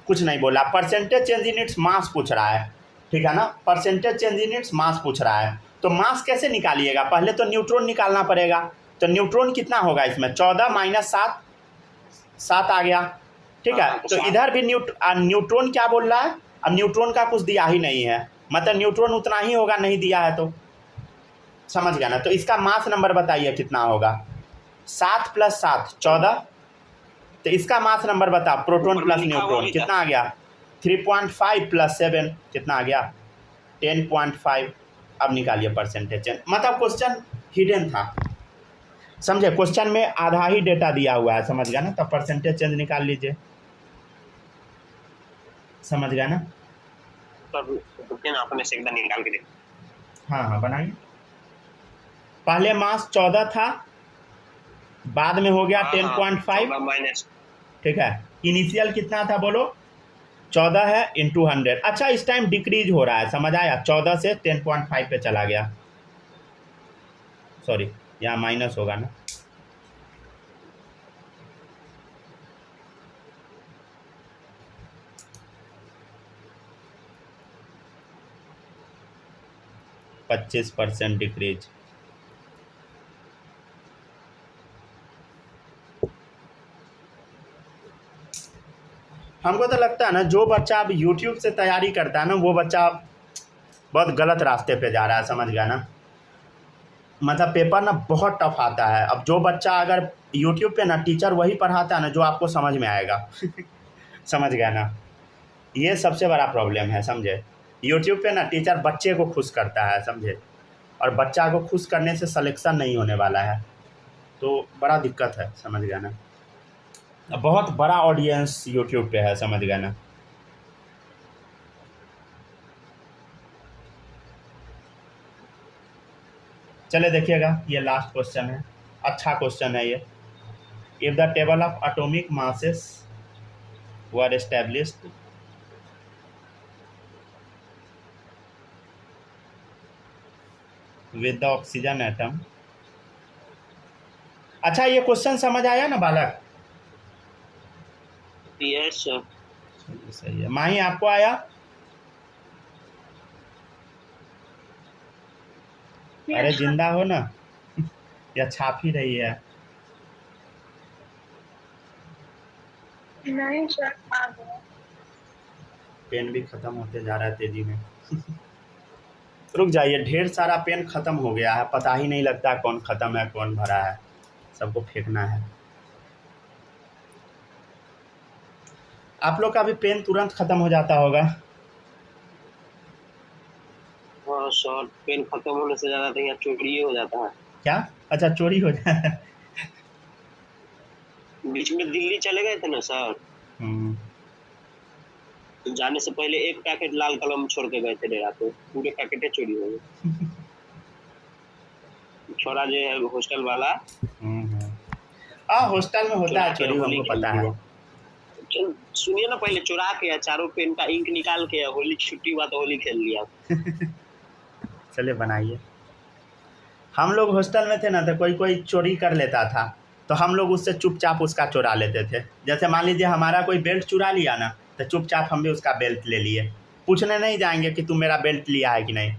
कुछ नहीं बोला। Percentage change in its mass पूछ रहा है, ठीक है ना। Percentage change in its mass पूछ रहा है। तो मास कैसे निकालिएगा? पहले तो न्यूट्रॉन निकालना पड़ेगा। तो न्यूट्रॉन कितना होगा इसमें? 14 माइनस 7 आ गया, ठीक है। तो इधर भी न्यूट्रॉन क्या बोल रहा है? अब न्यूट्रॉन का कुछ दिया ही नहीं है, मतलब न्यूट्रॉन उतना ही होगा, नहीं दिया है तो समझ गया ना। तो इसका मास नंबर बताइए कितना होगा? 7 + 7 14। तो इसका मास नंबर बता, प्रोटॉन प्लस न्यूट्रॉन कितना आ गया? 3.5 + 7 कितना आ गया? 10.5। अब निकालिए परसेंटेज चेंज। मतलब क्वेश्चन हिडन था, समझे? क्वेश्चन में आधा ही डेटा दिया हुआ है, समझ गया ना। तब परसेंटेज चेंज निकाल लीजिए, समझ गया ना। अपने से एकदम निकाल के देख। हाँ बनाइए। पहले मास 14 था, बाद में हो गया 10.5 माइनस, ठीक है। इनिशियल कितना था बोलो? 14 है इंटू 100। अच्छा इस टाइम डिक्रीज हो रहा है, समझ आया? 14 से 10.5 पे चला गया। सॉरी यहाँ माइनस होगा ना। %25 डिक्रीज। हमको तो लगता है ना जो बच्चा अब YouTube से तैयारी करता है ना, वो बच्चा बहुत गलत रास्ते पे जा रहा है, समझ गया ना। मतलब पेपर ना बहुत टफ आता है। अब जो बच्चा अगर YouTube पे ना टीचर वही पढ़ाता है ना जो आपको समझ में आएगा। समझ गया ना, ये सबसे बड़ा प्रॉब्लम है, समझे। YouTube पे ना टीचर बच्चे को खुश करता है, समझे। और बच्चा को खुश करने से सिलेक्शन नहीं होने वाला है, तो बड़ा दिक्कत है, समझ गया ना। बहुत बड़ा ऑडियंस YouTube पे है, समझ गया ना। चले देखिएगा, ये लास्ट क्वेश्चन है, अच्छा क्वेश्चन है ये। If the table of atomic masses were established with the oxygen atom. अच्छा ये क्वेश्चन समझ आया ना बालक? Yes sir. सही है। माही आपको आया? अरे जिंदा हो ना, या छाप ही रही है? नहीं सर, आ गया। पेन भी खत्म होते जा रहा है तेजी में। रुक जाइए, ढेर सारा पेन खत्म हो गया है, पता ही नहीं लगता कौन खत्म है कौन भरा है, सबको फेंकना है। आप लोग का भी पेन तुरंत खत्म हो जाता होगा। हाँ सर, पेन खत्म होने से ज्यादा तो यहाँ चोरी हो जाता है। क्या? अच्छा, चोरी हो जाए। बीच में दिल्ली चले गए थे ना सर, हम्म, तो जाने से पहले एक पैकेट लाल कलम छोड़ के गए थे डेरा पे, पूरे पैकेटे चोरी हो गए। छोरा जो है हॉस्टल वाला, हाँ, हॉस्टल में होता चुरा है के चोरी, होली हमको खेल पता है। दिया। सुनिए ना, पहले चुरा के चारों पेन का इंक निकाल के होली छुट्टी हुआ तो होली खेल लिया। चलिए बनाइए। हम लोग हॉस्टल में थे ना, तो कोई कोई चोरी कर लेता था, तो हम लोग उससे चुपचाप उसका चुरा लेते थे। जैसे मान लीजिए हमारा कोई बेल्ट चुरा लिया ना, तो चुपचाप हम भी उसका बेल्ट ले लिए। पूछने नहीं जाएंगे कि तू मेरा बेल्ट लिया है कि नहीं।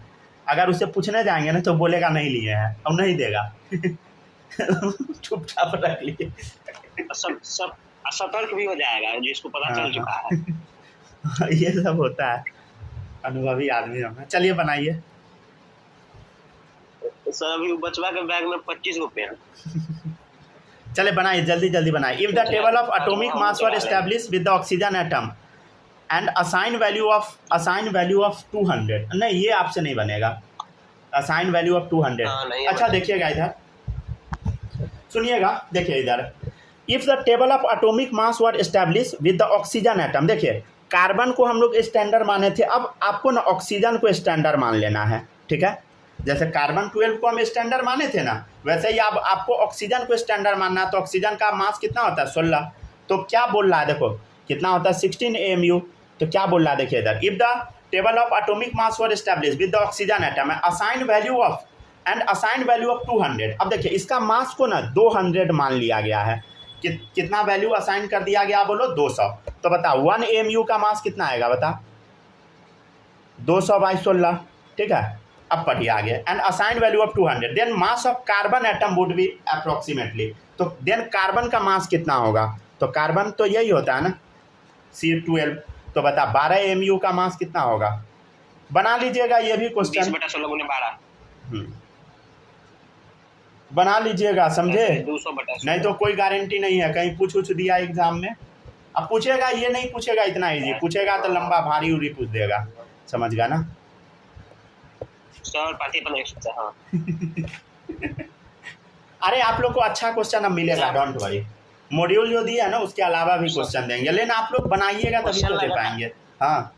अगर उससे पूछने जाएंगे ना, तो बोलेगा नहीं लिए हैं, और नहीं देगा। चुपचाप रख लिए। सब सब सतर्क भी हो जाएगा जिसको पता हाँ, चल चुका है। हाँ। ये सब होता है, अनुभवी आदमी हम। चलिए बनाइए। सर अभी बचवा के बैग में 25 रुपए हैं। चले बनाइए, जल्दी जल्दी बनाइए। If the table of atomic mass were establish with the oxygen atom and assign value of 200। नहीं, ये आपसे नहीं बनेगा। Assign value of 200। नहीं अच्छा देखिएगा इधर, सुनिएगा, देखिए इधर। If the table of atomic mass were establish with the oxygen atom, देखिए कार्बन को हम लोग स्टैंडर्ड माने थे, अब आपको ना ऑक्सीजन को स्टैंडर्ड मान लेना है, ठीक है। जैसे कार्बन 12 को हम स्टैंडर्ड माने थे ना, वैसे ही अब आपको ऑक्सीजन को स्टैंडर्ड मानना है। तो ऑक्सीजन का मास कितना होता है? 16। तो क्या बोल रहा है, देखो कितना होता है, 16 AMU। तो क्या बोल रहा है, देखिए इधर। If the table of atomic mass were establish with the oxygen atom assign value of 200। अब देखिए इसका मास को ना 200 मान लिया गया है। कितना वैल्यू असाइन कर दिया गया, बोलो 200। तो बताओ 1 AMU का मास कितना आएगा, बता। 200/16, ठीक है। अब पढ़िए आगे। And assign value of 200, then mass of carbon atom would be approximately. तो देन कार्बन का मास कितना होगा? तो कार्बन तो यही होता है ना, C12। तो बता 12 AMU का मास कितना होगा? बना लीजिएगा ये भी क्वेश्चन। 20/16 बना लीजिएगा, समझे? 200/16। नहीं तो कोई गारंटी नहीं है, कहीं पूछ दिया एग्जाम में। अब पूछेगा, ये नहीं पूछेगा इतना इजी, पूछेगा तो लंबा भारी उरी पूछ देगा, समझ गया ना। सर पार्टी पर नेक्स्ट। हाँ अरे आप लोग को अच्छा क्वेश्चन अब मिलेगा, डोंट वरी। मॉड्यूल जो दिया है ना, उसके अलावा भी क्वेश्चन देंगे, लेकिन आप लोग बनाइएगा तभी तो दे पाएंगे। हाँ,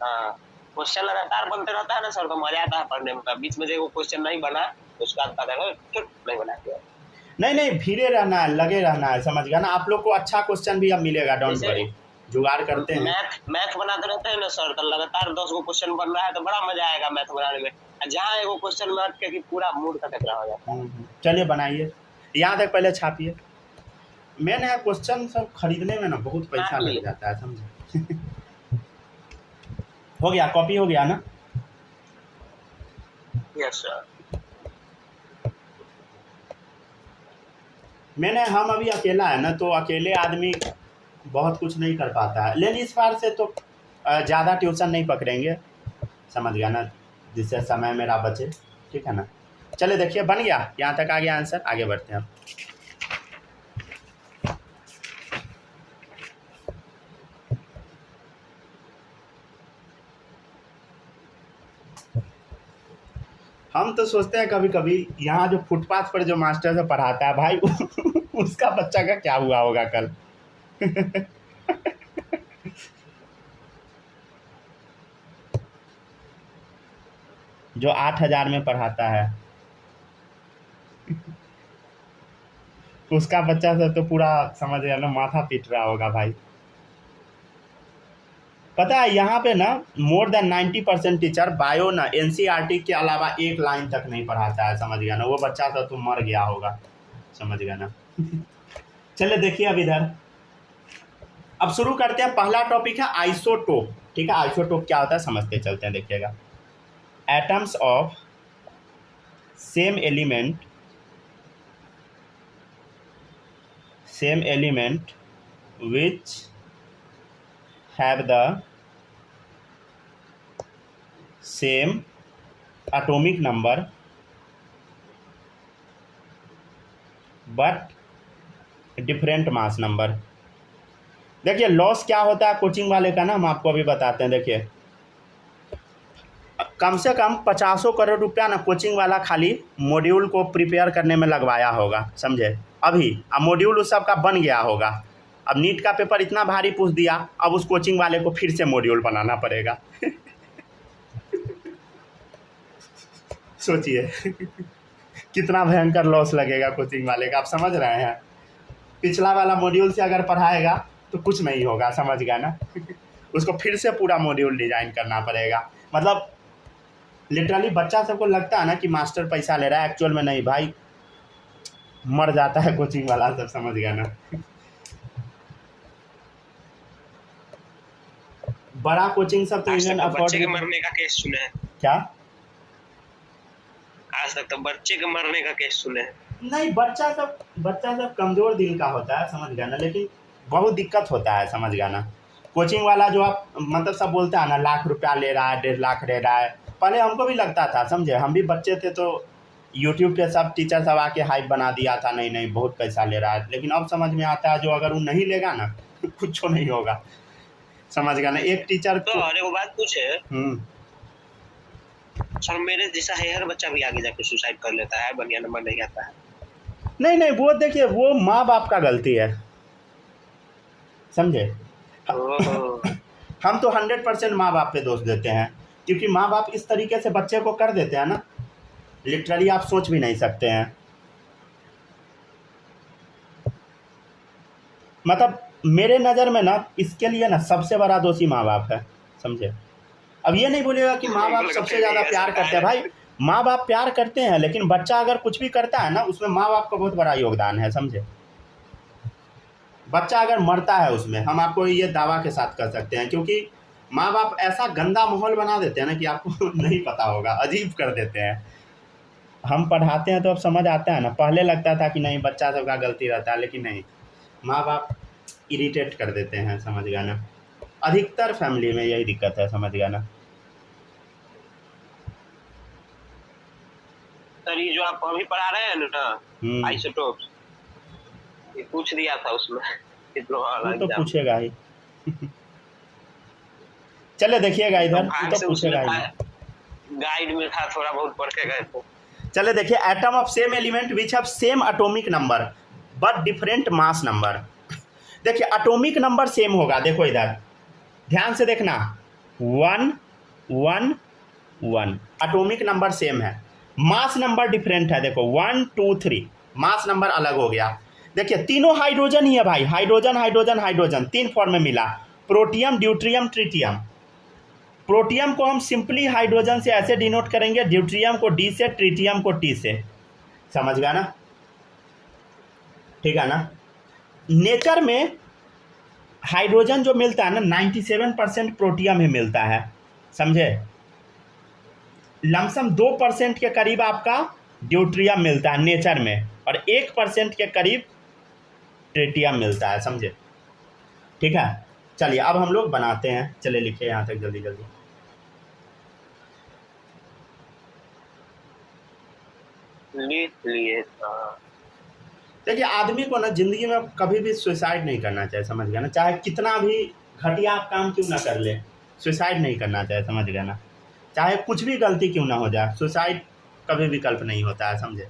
क्वेश्चन लगातार बनते रहता है ना सर, तो मजा आता है पढ़ने में। बीच में जो क्वेश्चन नहीं बना उसका नहीं बना के नहीं, भीड़े रहना है, लगे रहना है, समझ गया ना। आप लोग को अच्छा क्वेश्चन भी अब मिलेगा, डोंट वरी, जुगाड़ करते हैं। मैथ बनाते रहते हैं ना सर, तो लगातार 10 गो क्वेश्चन बन रहा है, तो बड़ा मजा आएगा मैथ बनाने में। जहाँ एगो क्वेश्चन में अटके कि पूरा मूड का टकरा हो जाता है। चलिए बनाइए, यहाँ तक पहले छापिए। मेन है क्वेश्चन सब खरीदने में ना बहुत पैसा लग जाता है, समझे। हो गया, कॉपी हो गया ना? Yes sir. मैंने हम अभी अकेला है ना, तो अकेले आदमी बहुत कुछ नहीं कर पाता है, लेकिन इस बार से तो ज़्यादा ट्यूशन नहीं पकड़ेंगे, समझ गया ना, जिससे समय मेरा बचे, ठीक है ना। चलिए देखिए बन गया, यहाँ तक आ गया आंसर, आगे बढ़ते हैं अब। हम तो सोचते हैं कभी कभी, यहाँ जो फुटपाथ पर जो मास्टर से पढ़ाता है भाई, उसका बच्चा का क्या हुआ होगा कल। जो 8,000 में पढ़ाता है, उसका बच्चा से तो पूरा समझ गया ना, माथा पीट रहा होगा भाई। पता है यहाँ पे ना मोर देन 90% टीचर बायो ना NCERT के अलावा एक लाइन तक नहीं पढ़ाता है, समझ गया ना। वो बच्चा तो मर गया होगा, समझ गया ना। चलिए देखिए अब इधर, अब शुरू करते हैं। पहला टॉपिक है आइसोटोप, ठीक है। आइसोटोप क्या होता है समझते चलते हैं, देखिएगा। Atoms of same element which have the same atomic number but different mass number। देखिए लॉस क्या होता है कोचिंग वाले का ना, हम आपको अभी बताते हैं। देखिए कम से कम 50 करोड़ रुपया ना कोचिंग वाला खाली मॉड्यूल को प्रिपेयर करने में लगवाया होगा, समझे। अभी अब मॉड्यूल उस सब का बन गया होगा। अब नीट का पेपर इतना भारी पूछ दिया, अब उस कोचिंग वाले को फिर से मॉड्यूल बनाना पड़ेगा। सोचिए कितना भयंकर लॉस लगेगा कोचिंग वाले का, आप समझ रहे हैं। पिछला वाला मॉड्यूल से अगर पढ़ाएगा तो कुछ नहीं होगा, समझ गया ना। उसको फिर से पूरा मॉड्यूल डिजाइन करना पड़ेगा। मतलब लिटरली बच्चा सबको लगता है ना कि मास्टर पैसा ले रहा है, एक्चुअल में नहीं भाई, मर जाता है कोचिंग वाला सब, समझ गया ना। बड़ा कोचिंग सब तो आज इवन तक तो अफोर्ड बच्चे के मरने का केस सुने हैं। क्या आज तक तो बच्चे के मरने का केस सुने हैं। नहीं, बच्चा सब कमज़ोर दिल का होता है, समझ गया ना, लेकिन बहुत दिक्कत होता है, समझ गया ना। कोचिंग वाला जो आप मतलब सब बोलता है ना, लाख रुपया ले रहा है, 1.5 लाख ले रहा है, पहले हमको भी लगता था, समझे। हम भी बच्चे थे तो यूट्यूब पे सब टीचर सब आके हाइप बना दिया था, नहीं नहीं बहुत पैसा ले रहा है। लेकिन अब समझ में आता है जो अगर वो नहीं लेगा ना तो कुछ नहीं होगा, समझ गया ना। एक टीचर तो अरे वो बात पूछे हम्म सर, मेरे जैसा हर बच्चा भी आगे जाके सुसाइड कर लेता है, बढ़िया नंबर नहीं आता है। नहीं, वो देखिए वो माँ बाप का गलती है, समझे। ओहो। हम तो 100% माँ बाप पे दोष देते हैं, क्योंकि माँ बाप इस तरीके से बच्चे को कर देते हैं ना, लिटरली आप सोच भी नहीं सकते हैं। मतलब मेरे नज़र में ना इसके लिए ना सबसे बड़ा दोषी माँ बाप है, समझे। अब ये नहीं बोलेगा कि माँ बाप सबसे ज़्यादा प्यार करते हैं, भाई माँ बाप प्यार करते हैं, लेकिन बच्चा अगर कुछ भी करता है ना उसमें माँ बाप का बहुत बड़ा योगदान है, समझे। बच्चा अगर मरता है उसमें, हम आपको ये दावा के साथ कर सकते हैं, क्योंकि माँ बाप ऐसा गंदा माहौल बना देते हैं ना कि आपको नहीं पता होगा, अजीब कर देते हैं। हम पढ़ाते हैं तो अब समझ आता है ना, पहले लगता था कि नहीं बच्चा सबका गलती रहता है, लेकिन नहीं, माँ बाप इरिटेट कर देते हैं, समझ गया ना। अधिकतर फैमिली में यही दिक्कत है, समझ गया ना। सर ये जो आप अभी पढ़ा रहे हैं ना आइसोटोप्स, ये पूछ दिया था उसमें डिप्लोमा वाला वो तो एग्जाम। पूछेगा ही। चले देखिएगा इधर, भाग तो से पूछेगा उसमें ही। गाइड में था, थोड़ा बहुत पढ़ के गए थे। चले देखिए, atom of same element which have same atomic number but different mass number. देखिए एटॉमिक नंबर सेम होगा, देखो इधर ध्यान से देखना, 1 1 1 एटॉमिक नंबर सेम है, मास नंबर डिफरेंट है। देखो 1 2 3 मास नंबर अलग हो गया। देखिए तीनों हाइड्रोजन ही है भाई, हाइड्रोजन हाइड्रोजन हाइड्रोजन, 3 फॉर्म में मिला, प्रोटियम ड्यूट्रियम ट्रिटियम। प्रोटियम को हम सिंपली हाइड्रोजन से ऐसे डिनोट करेंगे, ड्यूट्रियम को डी से, ट्रिटियम को टी से, समझ गया ना, ठीक है ना। नेचर में हाइड्रोजन जो मिलता है ना 97% प्रोटियम ही मिलता है, समझे। लमसम 2% के करीब आपका ड्यूट्रियम मिलता है नेचर में, और 1% के करीब ट्रिटियम मिलता है, समझे, ठीक है। चलिए अब हम लोग बनाते हैं, चलिए लिखिए यहाँ तक जल्दी जल्दी। लिख लिए था। देखिए आदमी को ना ज़िंदगी में कभी भी सुसाइड नहीं करना चाहिए, समझ गया ना। चाहे कितना भी घटिया काम क्यों ना कर ले, सुसाइड नहीं करना चाहिए, समझ गया ना। चाहे कुछ भी गलती क्यों ना हो जाए, सुसाइड कभी विकल्प नहीं होता है, समझे।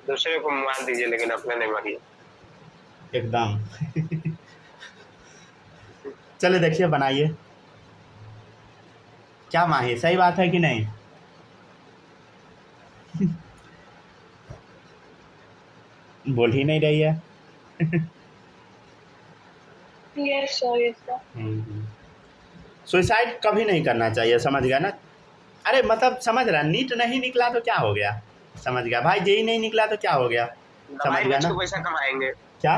दूसरे को मार दीजिए लेकिन अपने नहीं मारिए एकदम। चले देखिए बनाइए, क्या माही सही बात है कि नहीं। बोल ही नहीं रही है। Yes sir. सुसाइड कभी नहीं करना चाहिए, समझ गया ना। अरे मतलब समझ रहा, नीट नहीं निकला तो क्या हो गया, समझ गया भाई, जेई नहीं निकला तो क्या हो गया, समझ गया ना। पैसा कमाएंगे, क्या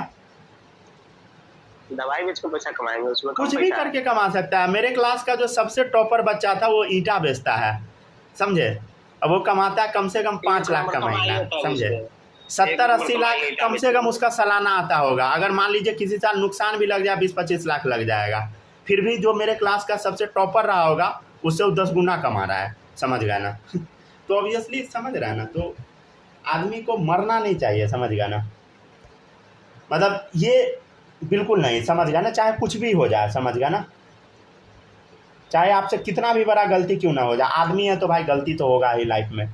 दवाई बेच के पैसा कमाएंगे, उसमें कुछ भी करके कमा सकता है। मेरे क्लास का जो सबसे टॉपर बच्चा था वो ईंटा बेचता है, समझे। अब वो कमाता है कम से कम 5 लाख का महीना, समझे। 70-80 लाख कम से कम उसका सालाना आता होगा। अगर मान लीजिए किसी साल नुकसान भी लग जाए 20-25 लाख लग जाएगा, फिर भी जो मेरे क्लास का सबसे टॉपर रहा होगा उससे वो 10 गुना कमा रहा है, समझ गया ना। तो ऑब्वियसली समझ रहा है ना, तो आदमी को मरना नहीं चाहिए, समझ गया ना। मतलब ये बिल्कुल नहीं, समझ गया ना, चाहे कुछ भी हो जाए, समझ गया ना। चाहे आपसे कितना भी बड़ा गलती क्यों ना हो जाए, आदमी है तो भाई गलती तो होगा ही लाइफ में,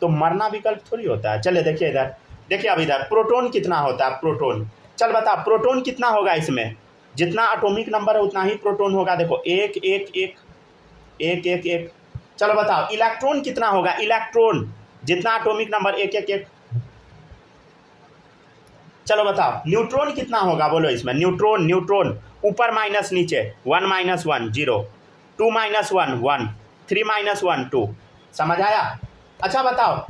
तो मरना विकल्प थोड़ी होता है। चलिए देखिए इधर, देखिए अब इधर प्रोटॉन कितना होता है, प्रोटॉन, चल बता प्रोटॉन कितना होगा इसमें, जितना एटॉमिक नंबर है उतना ही प्रोटॉन होगा। देखो एक एक एक एक एक एक, चलो बताओ इलेक्ट्रॉन कितना होगा, इलेक्ट्रॉन जितना एटॉमिक नंबर एक एक एक, चलो बताओ न्यूट्रॉन कितना होगा, बोलो इसमें न्यूट्रॉन, न्यूट्रॉन ऊपर माइनस नीचे, 1 - 1 0, 2 - 1 1, 3 - 1 2, समझ आया। अच्छा बताओ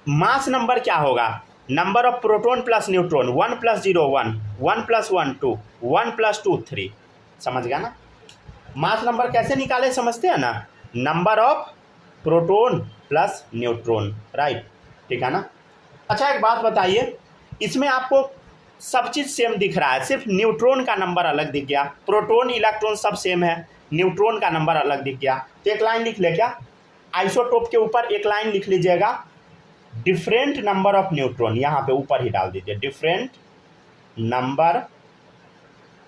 मास नंबर क्या होगा, number of proton plus neutron, 1 + 0 1, 1 + 1 2, 1 + 2 3, समझ गया ना। मास नंबर कैसे निकाले समझते हैं ना, number of proton plus neutron, right, ठीक है ना। अच्छा एक बात बताइए, इसमें आपको सब चीज़ सेम दिख रहा है, सिर्फ न्यूट्रॉन का नंबर अलग दिख गया, प्रोटॉन इलेक्ट्रॉन सब सेम है, न्यूट्रॉन का नंबर अलग दिख गया। तो एक लाइन लिख ले क्या, आइसोटोप के ऊपर एक लाइन लिख लीजिएगा, डिफरेंट नंबर ऑफ न्यूट्रॉन, यहाँ पे ऊपर ही डाल दीजिए डिफरेंट नंबर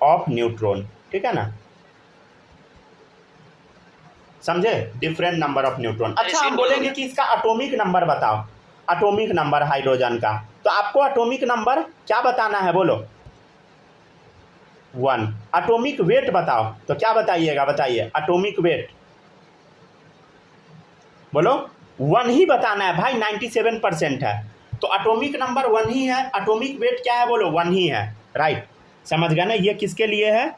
ऑफ न्यूट्रॉन, ठीक है ना, समझे, डिफरेंट नंबर ऑफ न्यूट्रॉन। अच्छा हम बोलेंगे कि इसका एटॉमिक नंबर बताओ, एटॉमिक नंबर हाइड्रोजन का, तो आपको एटॉमिक नंबर क्या बताना है, बोलो 1। एटॉमिक वेट बताओ, तो क्या बताइएगा, बताइए एटॉमिक वेट, बोलो 1 ही बताना है भाई, 97% है, तो एटॉमिक नंबर 1 ही है, एटॉमिक वेट क्या है, बोलो 1 ही है, राइट, समझ गए ना। ये किसके लिए है,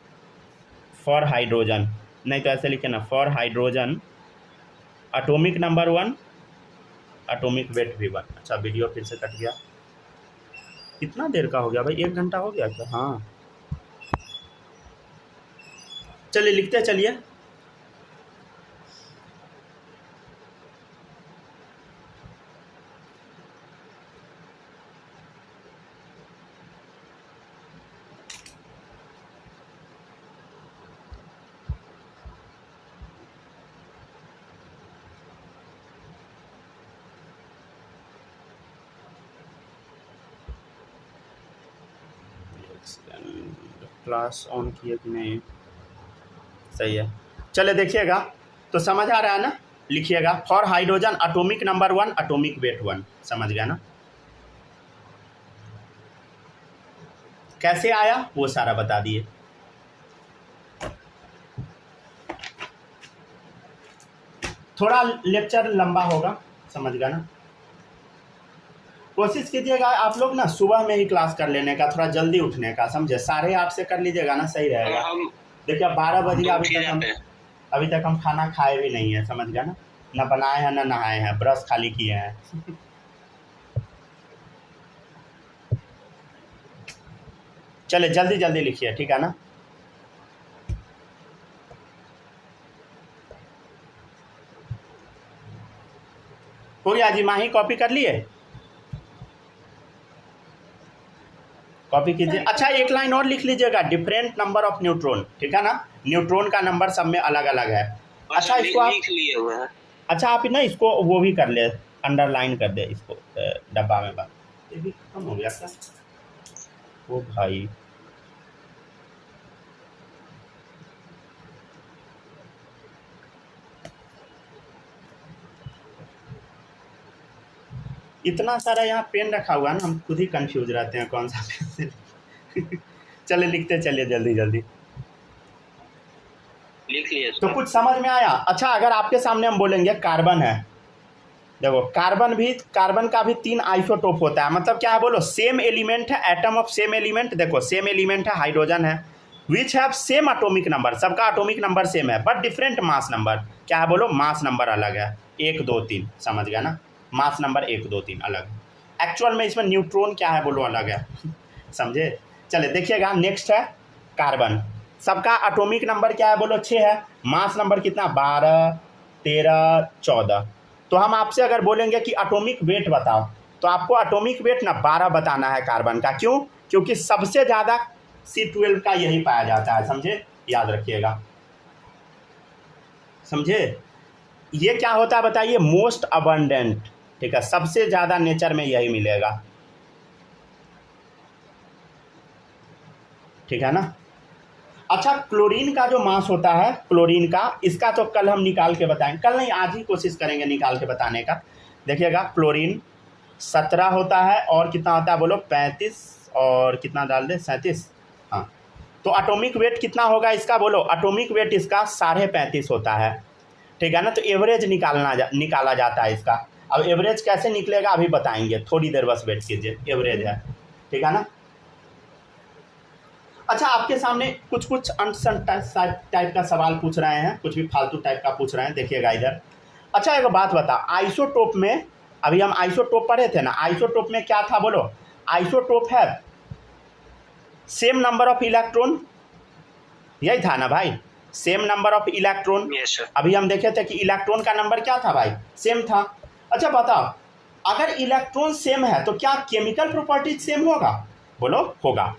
फॉर हाइड्रोजन, नहीं तो ऐसे लिखे ना, for hydrogen atomic number 1, atomic weight भी 1। अच्छा वीडियो फिर से कट गया, कितना देर का हो गया भाई, 1 घंटा हो गया क्या, हाँ चलिए लिखते चलिए, क्लास ऑन किए कि नहीं, सही है, चले देखिएगा, तो समझ आ रहा है ना, लिखिएगा for hydrogen atomic number 1, atomic weight 1, समझ गया ना। कैसे आया वो सारा बता दिए। थोड़ा लेक्चर लंबा होगा, समझ गया ना। कोशिश कीजिएगा आप लोग ना सुबह में ही क्लास कर लेने का, थोड़ा जल्दी उठने का, समझे, 8:30 से कर लीजिएगा ना, सही रहेगा। देखिए 12 बज गया, अभी तक हम खाना खाए भी नहीं है, समझ गया ना, ना बनाए हैं ना नहाए हैं, ब्रश खाली किए हैं। चले जल्दी जल्दी लिखिए, ठीक है ना। हो गया जी, माही कॉपी कर लिए, कॉपी कीजिए। अच्छा एक लाइन और लिख लीजिएगा, डिफरेंट नंबर ऑफ न्यूट्रॉन, ठीक है ना, न्यूट्रॉन का नंबर सब में अलग अलग है। अच्छा इसको आप लिख लिए हुए हैं, अच्छा आप ना इसको वो भी कर ले, अंडरलाइन कर दे इसको डब्बा में, बात ये भी खत्म हो गया क्या, ओ भाई इतना सारा यहाँ पेन रखा हुआ है ना, हम खुद ही कंफ्यूज रहते हैं कौन सा पेन से। चले लिखते चलिए जल्दी जल्दी, लिख लिए तो कुछ समझ में आया। अच्छा अगर आपके सामने हम बोलेंगे कार्बन है, देखो कार्बन का भी 3 आइसोटोप होता है, मतलब क्या है बोलो, सेम एलिमेंट है, एटम ऑफ सेम एलिमेंट, देखो सेम एलिमेंट है, हाइड्रोजन है, which have same atomic number, सबका एटॉमिक नंबर सेम है, बट डिफरेंट मास नंबर, क्या है बोलो, मास नंबर अलग है, 1 2 3, समझ गया ना, मास नंबर 1 2 3 अलग। एक्चुअल में इसमें न्यूट्रॉन क्या है बोलो, अलग है। समझे, चले देखिएगा नेक्स्ट है कार्बन, सबका एटॉमिक नंबर क्या है बोलो, 6 है, मास नंबर कितना, 12 13 14। तो हम आपसे अगर बोलेंगे कि एटॉमिक वेट बताओ, तो आपको एटॉमिक वेट ना 12 बताना है कार्बन का, क्यों, क्योंकि सबसे ज़्यादा C12 का यही पाया जाता है, समझे, याद रखिएगा, समझे। ये क्या होता है बताइए, मोस्ट अबंडेंट, ठीक है, सबसे ज़्यादा नेचर में यही मिलेगा, ठीक है ना। अच्छा, क्लोरीन का जो मास होता है, क्लोरीन का, इसका तो कल हम निकाल के बताएंगे, कल नहीं आज ही कोशिश करेंगे निकाल के बताने का। देखिएगा, क्लोरीन 17 होता है और कितना होता है बोलो, 35 और कितना डाल दे, 37। हाँ, तो एटॉमिक वेट कितना होगा इसका बोलो, एटॉमिक वेट इसका 35.5 होता है, ठीक है ना। तो एवरेज निकाला जाता है इसका। अब एवरेज कैसे निकलेगा अभी बताएंगे, थोड़ी देर बस वेट कीजिए, एवरेज है, ठीक है ना। अच्छा, आपके सामने कुछ कुछ अनसन टाइप का सवाल पूछ रहे हैं, कुछ भी फालतू टाइप का पूछ रहे हैं, देखिएगा इधर। अच्छा, एक बात बता, आइसोटोप में, अभी हम आइसोटोप पढ़े थे ना, आइसोटोप में क्या था बोलो, आइसोटोप है सेम नंबर ऑफ इलेक्ट्रॉन, यही था ना भाई, same number of electron. Yes sir. अभी हम देखे थे कि इलेक्ट्रॉन का नंबर क्या था भाई, सेम था। अच्छा बताओ, अगर इलेक्ट्रॉन सेम है तो क्या केमिकल प्रॉपर्टीज सेम होगा बोलो, होगा।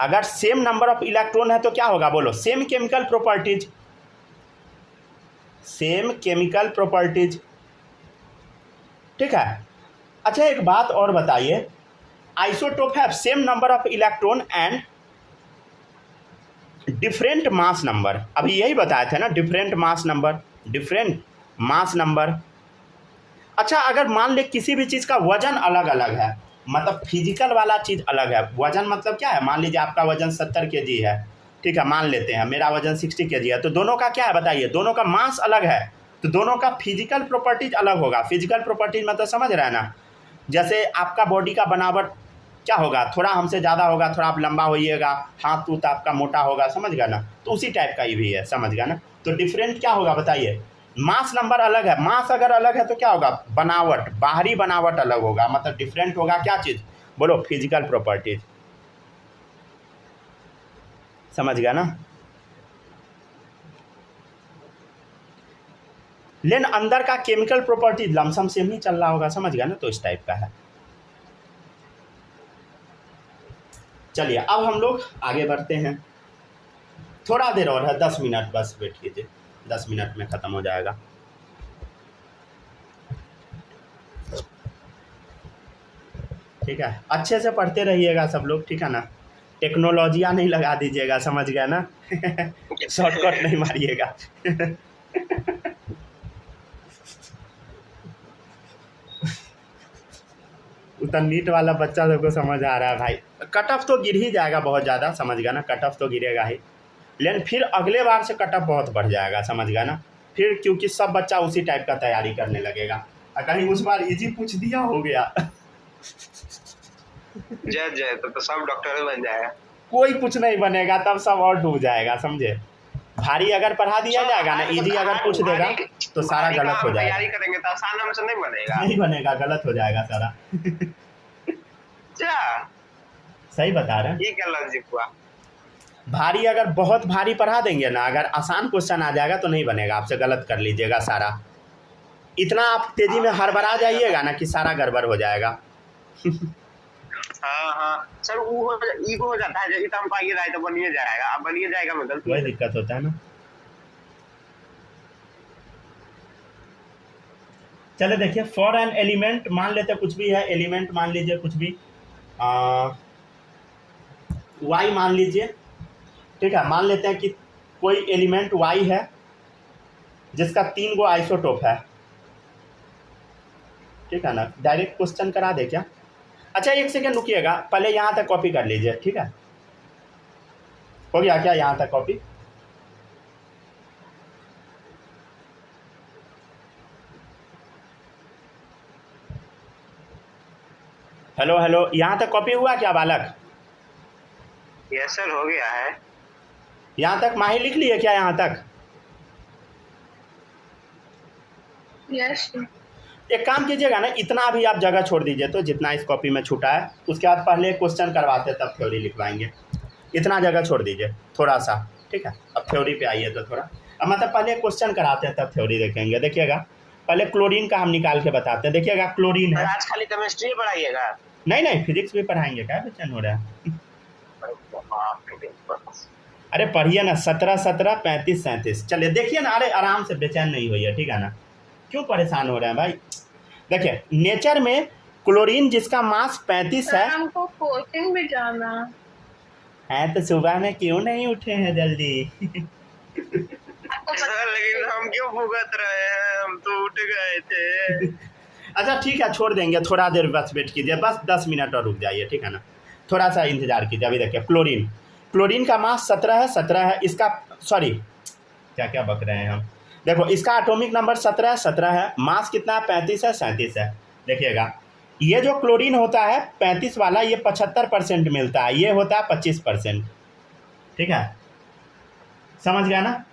अगर सेम नंबर ऑफ इलेक्ट्रॉन है तो क्या होगा बोलो, same chemical properties, same chemical properties, ठीक है। अच्छा, एक बात और बताइए, आइसोटोप है same number of electron and different mass number, अभी यही बताए थे ना, different mass number, different mass number. अच्छा, अगर मान ले किसी भी चीज़ का वजन अलग अलग है, मतलब फिजिकल वाला चीज़ अलग है, वजन मतलब क्या है, मान लीजिए आपका वजन 70 kg है, ठीक है, मान लेते हैं मेरा वजन 60 kg है, तो दोनों का क्या है बताइए, दोनों का मास अलग है, तो दोनों का फिजिकल प्रॉपर्टीज अलग होगा। फिजिकल प्रॉपर्टीज मतलब समझ रहे हैं ना, जैसे आपका बॉडी का बनावट क्या होगा, थोड़ा हमसे ज़्यादा होगा, थोड़ा आप लंबा होइएगा, हाथ उत आपका मोटा होगा, समझ गया ना, तो उसी टाइप का ही भी है, समझ गया ना। तो डिफरेंट क्या होगा बताइए, मास नंबर अलग है, मास अगर अलग है तो क्या होगा, बनावट, बाहरी बनावट अलग होगा, मतलब डिफरेंट होगा क्या चीज़ बोलो, फिजिकल प्रॉपर्टीज, समझ गया ना। लेकिन अंदर का केमिकल प्रॉपर्टीज लमसम सेम ही चल रहा होगा, समझ गया ना, तो इस टाइप का है। चलिए अब हम लोग आगे बढ़ते हैं, थोड़ा देर और है, 10 मिनट बस वेट कीजिए, 10 मिनट में ख़त्म हो जाएगा। ठीक है, अच्छे से पढ़ते रहिएगा सब लोग, ठीक है ना, टेक्नोलॉजियाँ नहीं लगा दीजिएगा, समझ गया ना शॉर्टकट नहीं मारिएगा उतना नीट वाला बच्चा सबको समझ आ रहा है भाई, कट ऑफ तो गिर ही जाएगा बहुत ज़्यादा, समझ गया ना, कट ऑफ तो गिरेगा ही, लेकिन फिर अगले बार से कट ऑफ बहुत बढ़ जाएगा, समझ गया ना, फिर क्योंकि सब बच्चा उसी टाइप का तैयारी करने लगेगा, और कहीं उस बार इजी पूछ दिया हो गया जय जय तो सब डॉक्टर बन जाएगा, कोई कुछ नहीं बनेगा, तब सब और डूब जाएगा, समझे। भारी अगर पढ़ा दिया जाएगा ना, इजी अगर पूछ देगा तो सारा गलत हो जाएगा, तैयारी करेंगे तो आसान हमसे नहीं बनेगा, नहीं बनेगा, गलत हो जाएगा सारा क्या सही बता रहे हैं। ये क्या लॉजिक हुआ, भारी अगर बहुत भारी पढ़ा देंगे ना, अगर आसान क्वेश्चन आ जाएगा तो नहीं बनेगा, आपसे गलत कर लीजिएगा सारा, इतना आप तेजी में हड़बड़ा जाइएगा ना कि सारा गड़बड़ हो जाएगा हाँ हाँ सर, वो ईगो हो जाता है, जब हम पाइए जाए तो बनिए जाएगा, अब बनिए जाएगा मतलब वही दिक्कत होता है ना। चले देखिए, फॉर एन एलिमेंट मान लेते कुछ भी है, एलिमेंट मान लीजिए कुछ भी, वाई मान लीजिए, ठीक है, मान लेते हैं कि कोई एलिमेंट वाई है जिसका 3 गो आइसोटोप है, ठीक है ना, डायरेक्ट क्वेश्चन करा दे क्या। अच्छा, एक सेकेंड रुकिएगा, पहले यहाँ तक कॉपी कर लीजिए, ठीक है, हो गया क्या यहाँ तक कॉपी, हेलो हेलो, यहाँ तक कॉपी हुआ क्या बालक, यस सर हो गया है, यहाँ तक माही लिख लिए क्या यहाँ तक। यस एक काम कीजिएगा ना, इतना अभी आप जगह छोड़ दीजिए, तो जितना इस कॉपी में छूटा है उसके बाद पहले क्वेश्चन करवाते तब थ्योरी लिखवाएंगे, इतना जगह छोड़ दीजिए थोड़ा सा, ठीक है। अब थ्योरी पे आइए तो थोड़ा, अब मतलब पहले क्वेश्चन कराते हैं तब थ्योरी देखेंगे। देखिएगा, पहले क्लोरीन का हम निकाल के बताते हैं। देखिएगा, क्लोरीन है, आज खाली केमिस्ट्री पढ़ाइएगा, नहीं फिजिक्स भी पढ़ाएंगे, क्या बेचैन हो रहा है अरे पढ़िए ना, 17 17 35 37, चलिए देखिए ना, अरे आराम से, बेचैन नहीं होइए, ठीक है ना, क्यों परेशान हो रहे हैं भाई। देखिए, नेचर में क्लोरीन जिसका मास 35 है, हमको कोचिंग भी जाना, हैं तो सुबह में क्यों नहीं उठे हैं जल्दी? आपको सर लेकिन हम क्यों भुगत रहे हैं, हम तो उठ गए थे। अच्छा ठीक है, छोड़ देंगे, थोड़ा देर बस वेट कीजिए, बस 10 मिनट और रुक जाइए, ठीक है ना, थोड़ा सा इंतजार कीजिए। अभी देखिए क्लोरीन का मास 17 है, इसका सॉरी क्या क्या बक रहे हैं हम। देखो इसका एटॉमिक नंबर 17 है, मास कितना है 35 है, 37 है। देखिएगा ये जो क्लोरीन होता है 35 वाला, ये 75% मिलता है, ये होता है 25%, ठीक है, समझ गया ना।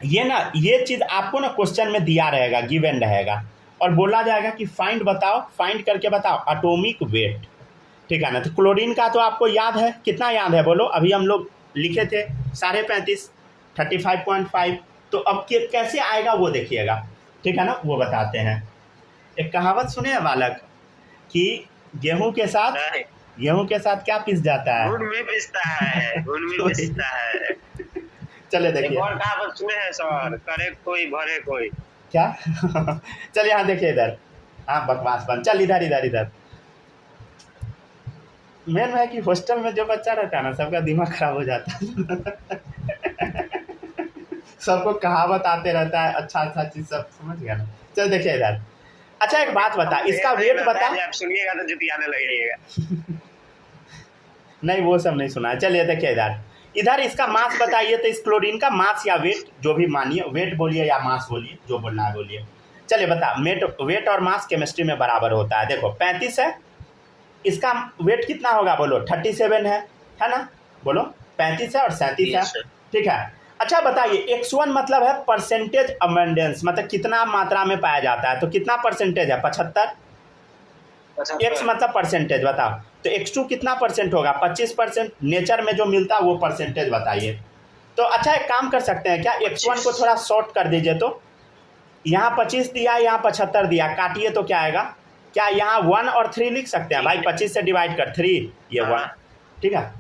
ये चीज़ आपको ना क्वेश्चन में दिया रहेगा, गिवन रहेगा, और बोला जाएगा कि फाइंड बताओ, फाइंड करके बताओ एटॉमिक वेट, ठीक है ना। तो क्लोरीन का तो आपको याद है, कितना याद है बोलो, अभी हम लोग लिखे थे 35.5, 35.5, तो अब कैसे आएगा वो देखिएगा, ठीक है ना, वो बताते हैं। एक कहावत सुने हैं बालक कि गेहूं के साथ क्या पिस जाता है? गुड़ में पिसता है, गुड़ में पिसता है। चले एक देखिए और कहावत सुने हैं सर, करे कोई भरे कोई। क्या चल यहाँ देखिए इधर, हाँ बकवास बंद, चल इधर। मेन है कि हॉस्टल में जो बच्चा रहता है ना, सबका दिमाग खराब हो जाता है सबको कहावत आते रहता है, अच्छा चीज सब समझ गया ना। चल देखिए इधर, अच्छा एक बात बता, इसका वेट बता। आप सुनिएगा तो जुतियाने लगेगा। नहीं वो सब नहीं सुना है, चलिए देखिए इधर इसका मास बताइए, तो इस क्लोरीन का मास या वेट जो भी मानिए, वेट बोलिए या मास बोलिए, जो बोलना है बोलिए। चलिए बता, वेट और मास केमिस्ट्री में बराबर होता है। देखो 35 है, इसका वेट कितना होगा बोलो, 37 है ना, बोलो 35 है और 37 है, ठीक है। अच्छा बताइए x1 मतलब है परसेंटेज अबंडेंस, मतलब कितना मात्रा में पाया जाता है, तो कितना परसेंटेज है 75, x मतलब परसेंटेज बताओ, तो x2 कितना परसेंट होगा 25%, नेचर में जो मिलता है वो परसेंटेज बताइए। तो अच्छा एक काम कर सकते हैं क्या, x1 को थोड़ा शॉर्ट कर दीजिए, तो यहाँ 25 दिया, यहाँ 75 दिया, काटिए तो क्या आएगा, क्या यहाँ 1 और 3 लिख सकते हैं भाई, 25 से डिवाइड कर 3, ये 1, ठीक है,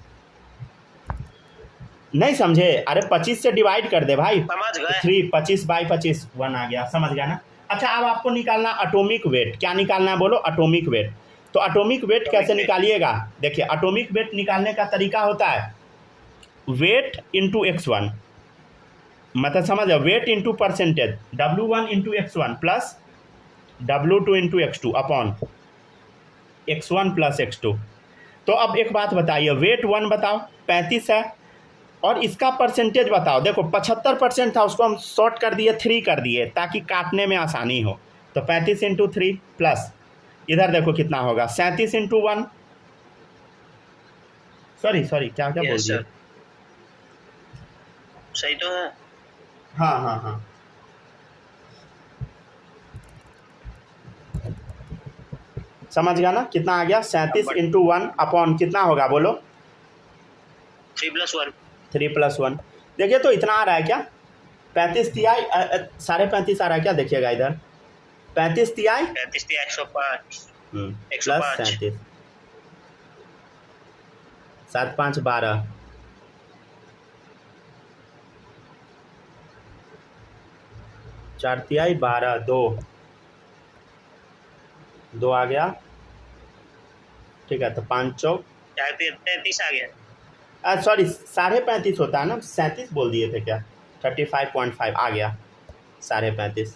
नहीं समझे, अरे 25 से डिवाइड कर दे भाई, 3, 25/25 1 आ गया, समझ गया ना। अच्छा अब आपको निकालना एटॉमिक वेट, क्या निकालना है बोलो, एटॉमिक वेट। तो एटॉमिक वेट कैसे निकालिएगा, देखिए एटॉमिक वेट निकालने का तरीका होता है वेट इंटू x1, मतलब समझो weight into percentage, W1 into x1 plus W2 into x2 upon x1 plus x2। तो अब एक बात बताइए, वेट 1 बताओ 35 है, और इसका परसेंटेज बताओ। देखो 75% था, उसको हम शॉर्ट कर दिए, 3 कर दिए ताकि काटने में आसानी हो, तो 35 इंटू 3 प्लस इधर देखो कितना होगा 37 इंटू 1, सॉरी क्या बोल दिया, सही तो है, हाँ समझ गया ना, कितना आ गया 37 इंटू 1 अपॉन कितना होगा बोलो 3+1, देखिए तो इतना आ रहा है क्या, 35 तिहाई 35.5 आ रहा है क्या, देखिएगा इधर 35 तिहाई 105 प्लस 37, 7 5 12, 4 तिहाई 12, 2 आ गया, ठीक है, तो 5 चौक 33 आ गया, सॉरी 35.5 होता है ना, 37 बोल दिए थे क्या, 35.5 आ गया, 35.5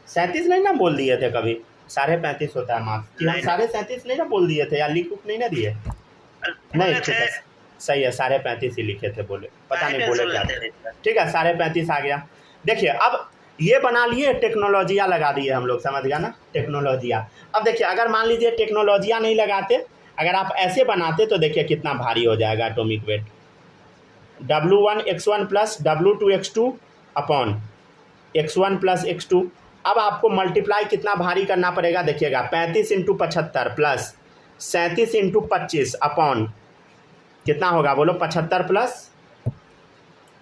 37 नहीं ना बोल दिए थे कभी, 35.5 होता है मार्क्स, कि हम 37.5 नहीं ना बोल दिए थे, या लिख नहीं ना दिए, नहीं ठीक है सही है, 35.5 ही लिखे थे, बोले पता नहीं बोले क्या, ठीक है 35.5 आ गया। देखिए अब ये बना लिए, टेक्नोलॉजिया लगा दिए हम लोग, समझ गया ना, टेक्नोलॉजिया। अब देखिए अगर मान लीजिए टेक्नोलॉजिया नहीं लगाते, अगर आप ऐसे बनाते तो देखिए कितना भारी हो जाएगा atomic weight, W1 x1 plus W2 x2 upon x1 plus x2। अब आपको मल्टीप्लाई कितना भारी करना पड़ेगा, देखिएगा 35 इंटू 75 प्लस 37 इंटू 25 अपॉन कितना होगा बोलो 75 प्लस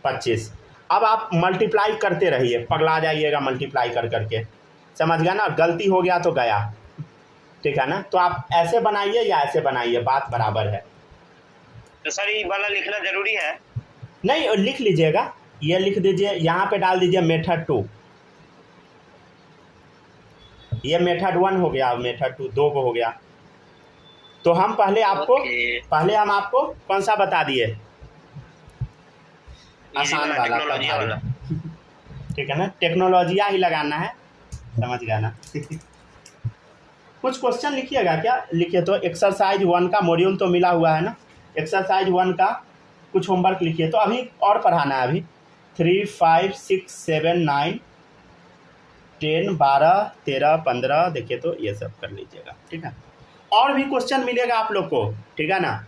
25। अब आप मल्टीप्लाई करते रहिए, पगला जाइएगा मल्टीप्लाई कर करके, समझ गया ना, गलती हो गया तो गया, ठीक है ना। तो आप ऐसे बनाइए या ऐसे बनाइए, बात बराबर है। तो सर ये वाला लिखना जरूरी है? नहीं लिख लीजिएगा, ये लिख दीजिए, यहाँ पे डाल दीजिए मेथड 2, ये मेथड 1 हो गया, मेथड 2 को हो गया, तो हम पहले ओके। हम आपको कौन सा बता दिए, आसान वाला, टेक्नोलॉजी वाला। ठीक है ना, टेक्नोलॉजिया ही लगाना है, समझ गया ना। कुछ क्वेश्चन लिखिएगा क्या, लिखिए तो एक्सरसाइज 1 का मॉड्यूल तो मिला हुआ है ना, एक्सरसाइज 1 का कुछ होमवर्क लिखिए। तो अभी और पढ़ाना है, अभी 3, 5, 6, 7, 9, 10, 12, 13, 15, देखिए तो ये सब कर लीजिएगा, ठीक है। और भी क्वेश्चन मिलेगा आप लोग को, ठीक है ना,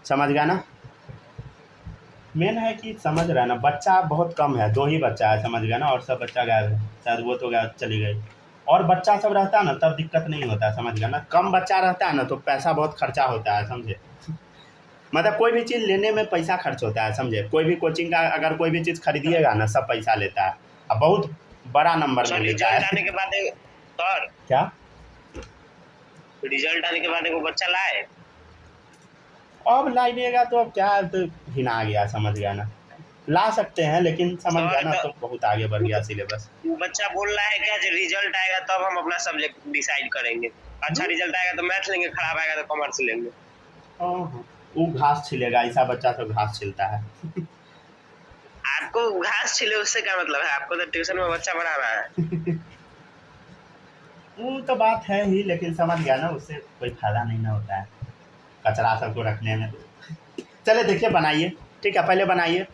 समझ गया ना। मेन है कि समझ रहा है ना, बच्चा बहुत कम है, 2 ही बच्चा है, समझ गया ना, और सब बच्चा गायब है, शायद वो तो गायब चली गई। और बच्चा सब रहता है ना तब दिक्कत नहीं होता है, समझ गया ना। कम बच्चा रहता है ना तो पैसा बहुत खर्चा होता है, समझे। मतलब कोई भी चीज़ लेने में पैसा खर्च होता है, समझे। कोई भी कोचिंग का अगर कोई भी चीज़ खरीदिएगा ना, सब पैसा लेता है, अब बहुत बड़ा नंबर सर में लेता रिजल्ट है। आने के बाद सर क्या रिजल्ट आने के बाद एगो बच्चा लाए, अब लाइएगा तो अब क्या, तो हिना गया, समझ गया ना। ला सकते हैं लेकिन समझ गया ना, तो बहुत आगे बढ़ गया सिलेबस। बच्चा बोल रहा है क्या जो रिजल्ट आएगा तब हम अपना सब्जेक्ट डिसाइड करेंगे, अच्छा रिजल्ट आएगा तो मैथ लेंगे, खराब आएगा तो कॉमर्स लेंगे। हाँ, वो घास छिलेगा, ऐसा बच्चा तो घास छिलता है। आपको घास छिले उससे क्या मतलब है, आपको तो ट्यूशन में बच्चा पढ़ाना है। वो तो बात है ही, लेकिन समझ गया ना, उससे कोई फायदा नहीं ना होता है कचरा सबको रखने में। चले देखिए, बनाइए, ठीक है, पहले बनाइए।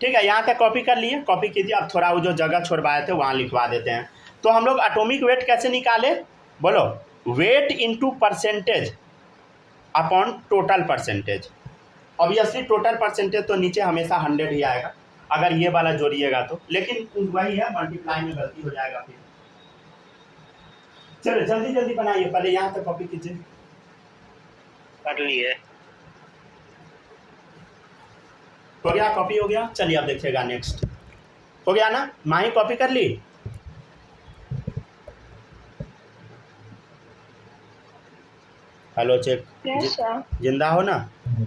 ठीक है, यहाँ तक कॉपी कर लिए, कॉपी कीजिए। अब थोड़ा वो जो जगह छोड़वाए थे वहाँ लिखवा देते हैं। तो हम लोग एटॉमिक वेट कैसे निकाले, बोलो, weight into percentage upon total percentage. Obviously total percentage तो नीचे हमेशा 100 ही आएगा अगर ये वाला जोड़िएगा तो, लेकिन वही है, मल्टीप्लाई में गलती हो जाएगा फिर। चलो जल्दी जल्दी बनाइए, पहले यहाँ तक कॉपी कीजिए। कर लिए, हो गया, कॉपी हो गया। चलिए अब देखिएगा, नेक्स्ट हो गया ना। माही कॉपी कर ली, हेलो चेक, यस सर। जिंदा हो ना।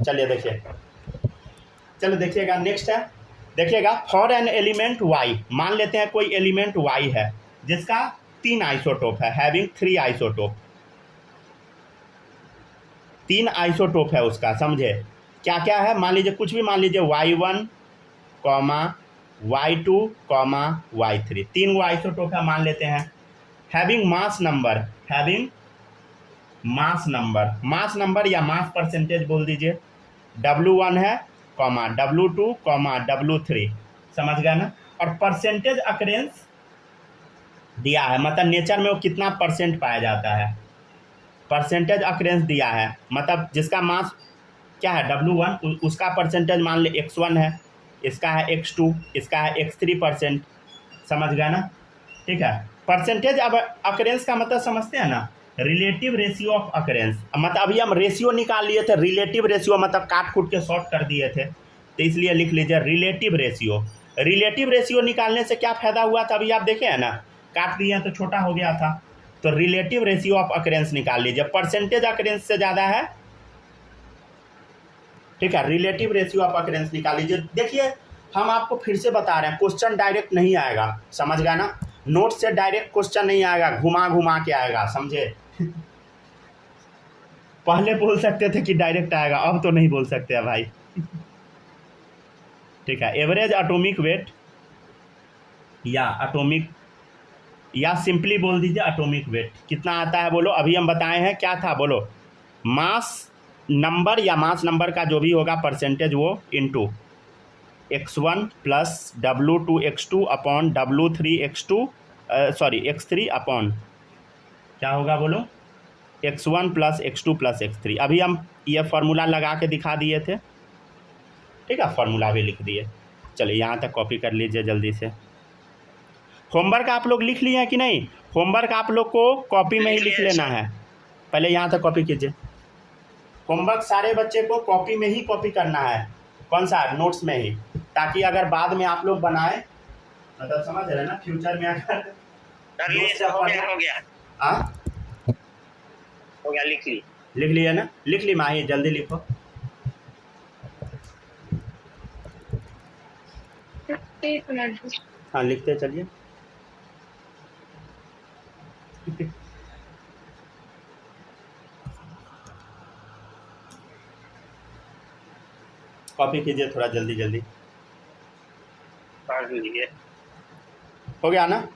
चलिए देखिए, चलो देखिएगा, नेक्स्ट है, देखिएगा, फॉर एन एलिमेंट वाई, मान लेते हैं कोई एलिमेंट वाई है जिसका 3 आइसोटोप है, हैविंग 3 आइसोटोप, 3 आइसोटोप है उसका, समझे। क्या क्या है, मान लीजिए कुछ भी, मान लीजिए Y1, Y2, Y3, 3 वो आइसोटोप है, मान लेते हैं। Having mass number, having mass number, mass number या मास परसेंटेज बोल दीजिए, W1 है, W2, W3, समझ गया ना। और परसेंटेज अकरेंस दिया है, मतलब नेचर में वो कितना परसेंट पाया जाता है, परसेंटेज अकरेंस दिया है, मतलब जिसका मास क्या है W1, उसका परसेंटेज मान ले X1 है, इसका है X2, इसका है X3%, समझ गया ना, ठीक है। परसेंटेज अब अकरेंस का मतलब समझते हैं ना, रिलेटिव रेशियो ऑफ अकरेंस, मतलब अभी हम रेशियो निकाल लिए थे, रिलेटिव रेशियो मतलब काट कूट के शॉर्ट कर दिए थे, तो इसलिए लिख लीजिए रिलेटिव रेशियो। रिलेटिव रेशियो निकालने से क्या फ़ायदा हुआ था, अभी आप देखे हैं ना, काट दिए तो छोटा हो गया था, तो रिलेटिव रेशियो ऑफ अकरेंस निकाल लीजिए, परसेंटेज अकरेंस से ज़्यादा है, ठीक है, रिलेटिव रेशियो ऑफ अकरेंस निकाल लीजिए। देखिए हम आपको फिर से बता रहे हैं, क्वेश्चन डायरेक्ट नहीं आएगा, समझ गया ना, नोट से डायरेक्ट क्वेश्चन नहीं आएगा, घुमा घुमा के आएगा, समझे। पहले बोल सकते थे कि डायरेक्ट आएगा, अब तो नहीं बोल सकते हैं भाई। ठीक है, एवरेज एटॉमिक वेट या एटॉमिक, या सिंपली बोल दीजिए एटॉमिक वेट कितना आता है, बोलो। अभी हम बताए हैं क्या था, बोलो, मास नंबर या मास नंबर का जो भी होगा परसेंटेज वो into X1 plus W2 X2 upon W3 X2, sorry X3 upon क्या होगा, बोलो, X1 plus X2 plus X3। अभी हम ये फार्मूला लगा के दिखा दिए थे, ठीक है, फार्मूला भी लिख दिए। चलिए यहाँ तक कॉपी कर लीजिए जल्दी से। होमवर्क आप लोग लिख लिए हैं कि नहीं, होमवर्क आप लोग को कॉपी में ही लिख लेना है, पहले यहाँ तक कॉपी कीजिए। होमवर्क सारे बच्चे को कॉपी में ही कॉपी करना है, कौन सा, नोट्स में ही, ताकि अगर बाद में आप लोग बनाए, मतलब समझ रहे हैं ना, फ्यूचर में अगर कर लिए, हो गया, हो गया, हाँ हो गया, लिख ली, लिख लिया ना, लिख ली माही, जल्दी लिखो। एक मिनट। हाँ लिखते चलिए। कॉपी कीजिए थोड़ा जल्दी जल्दी। कर लीजिए। हो गया ना?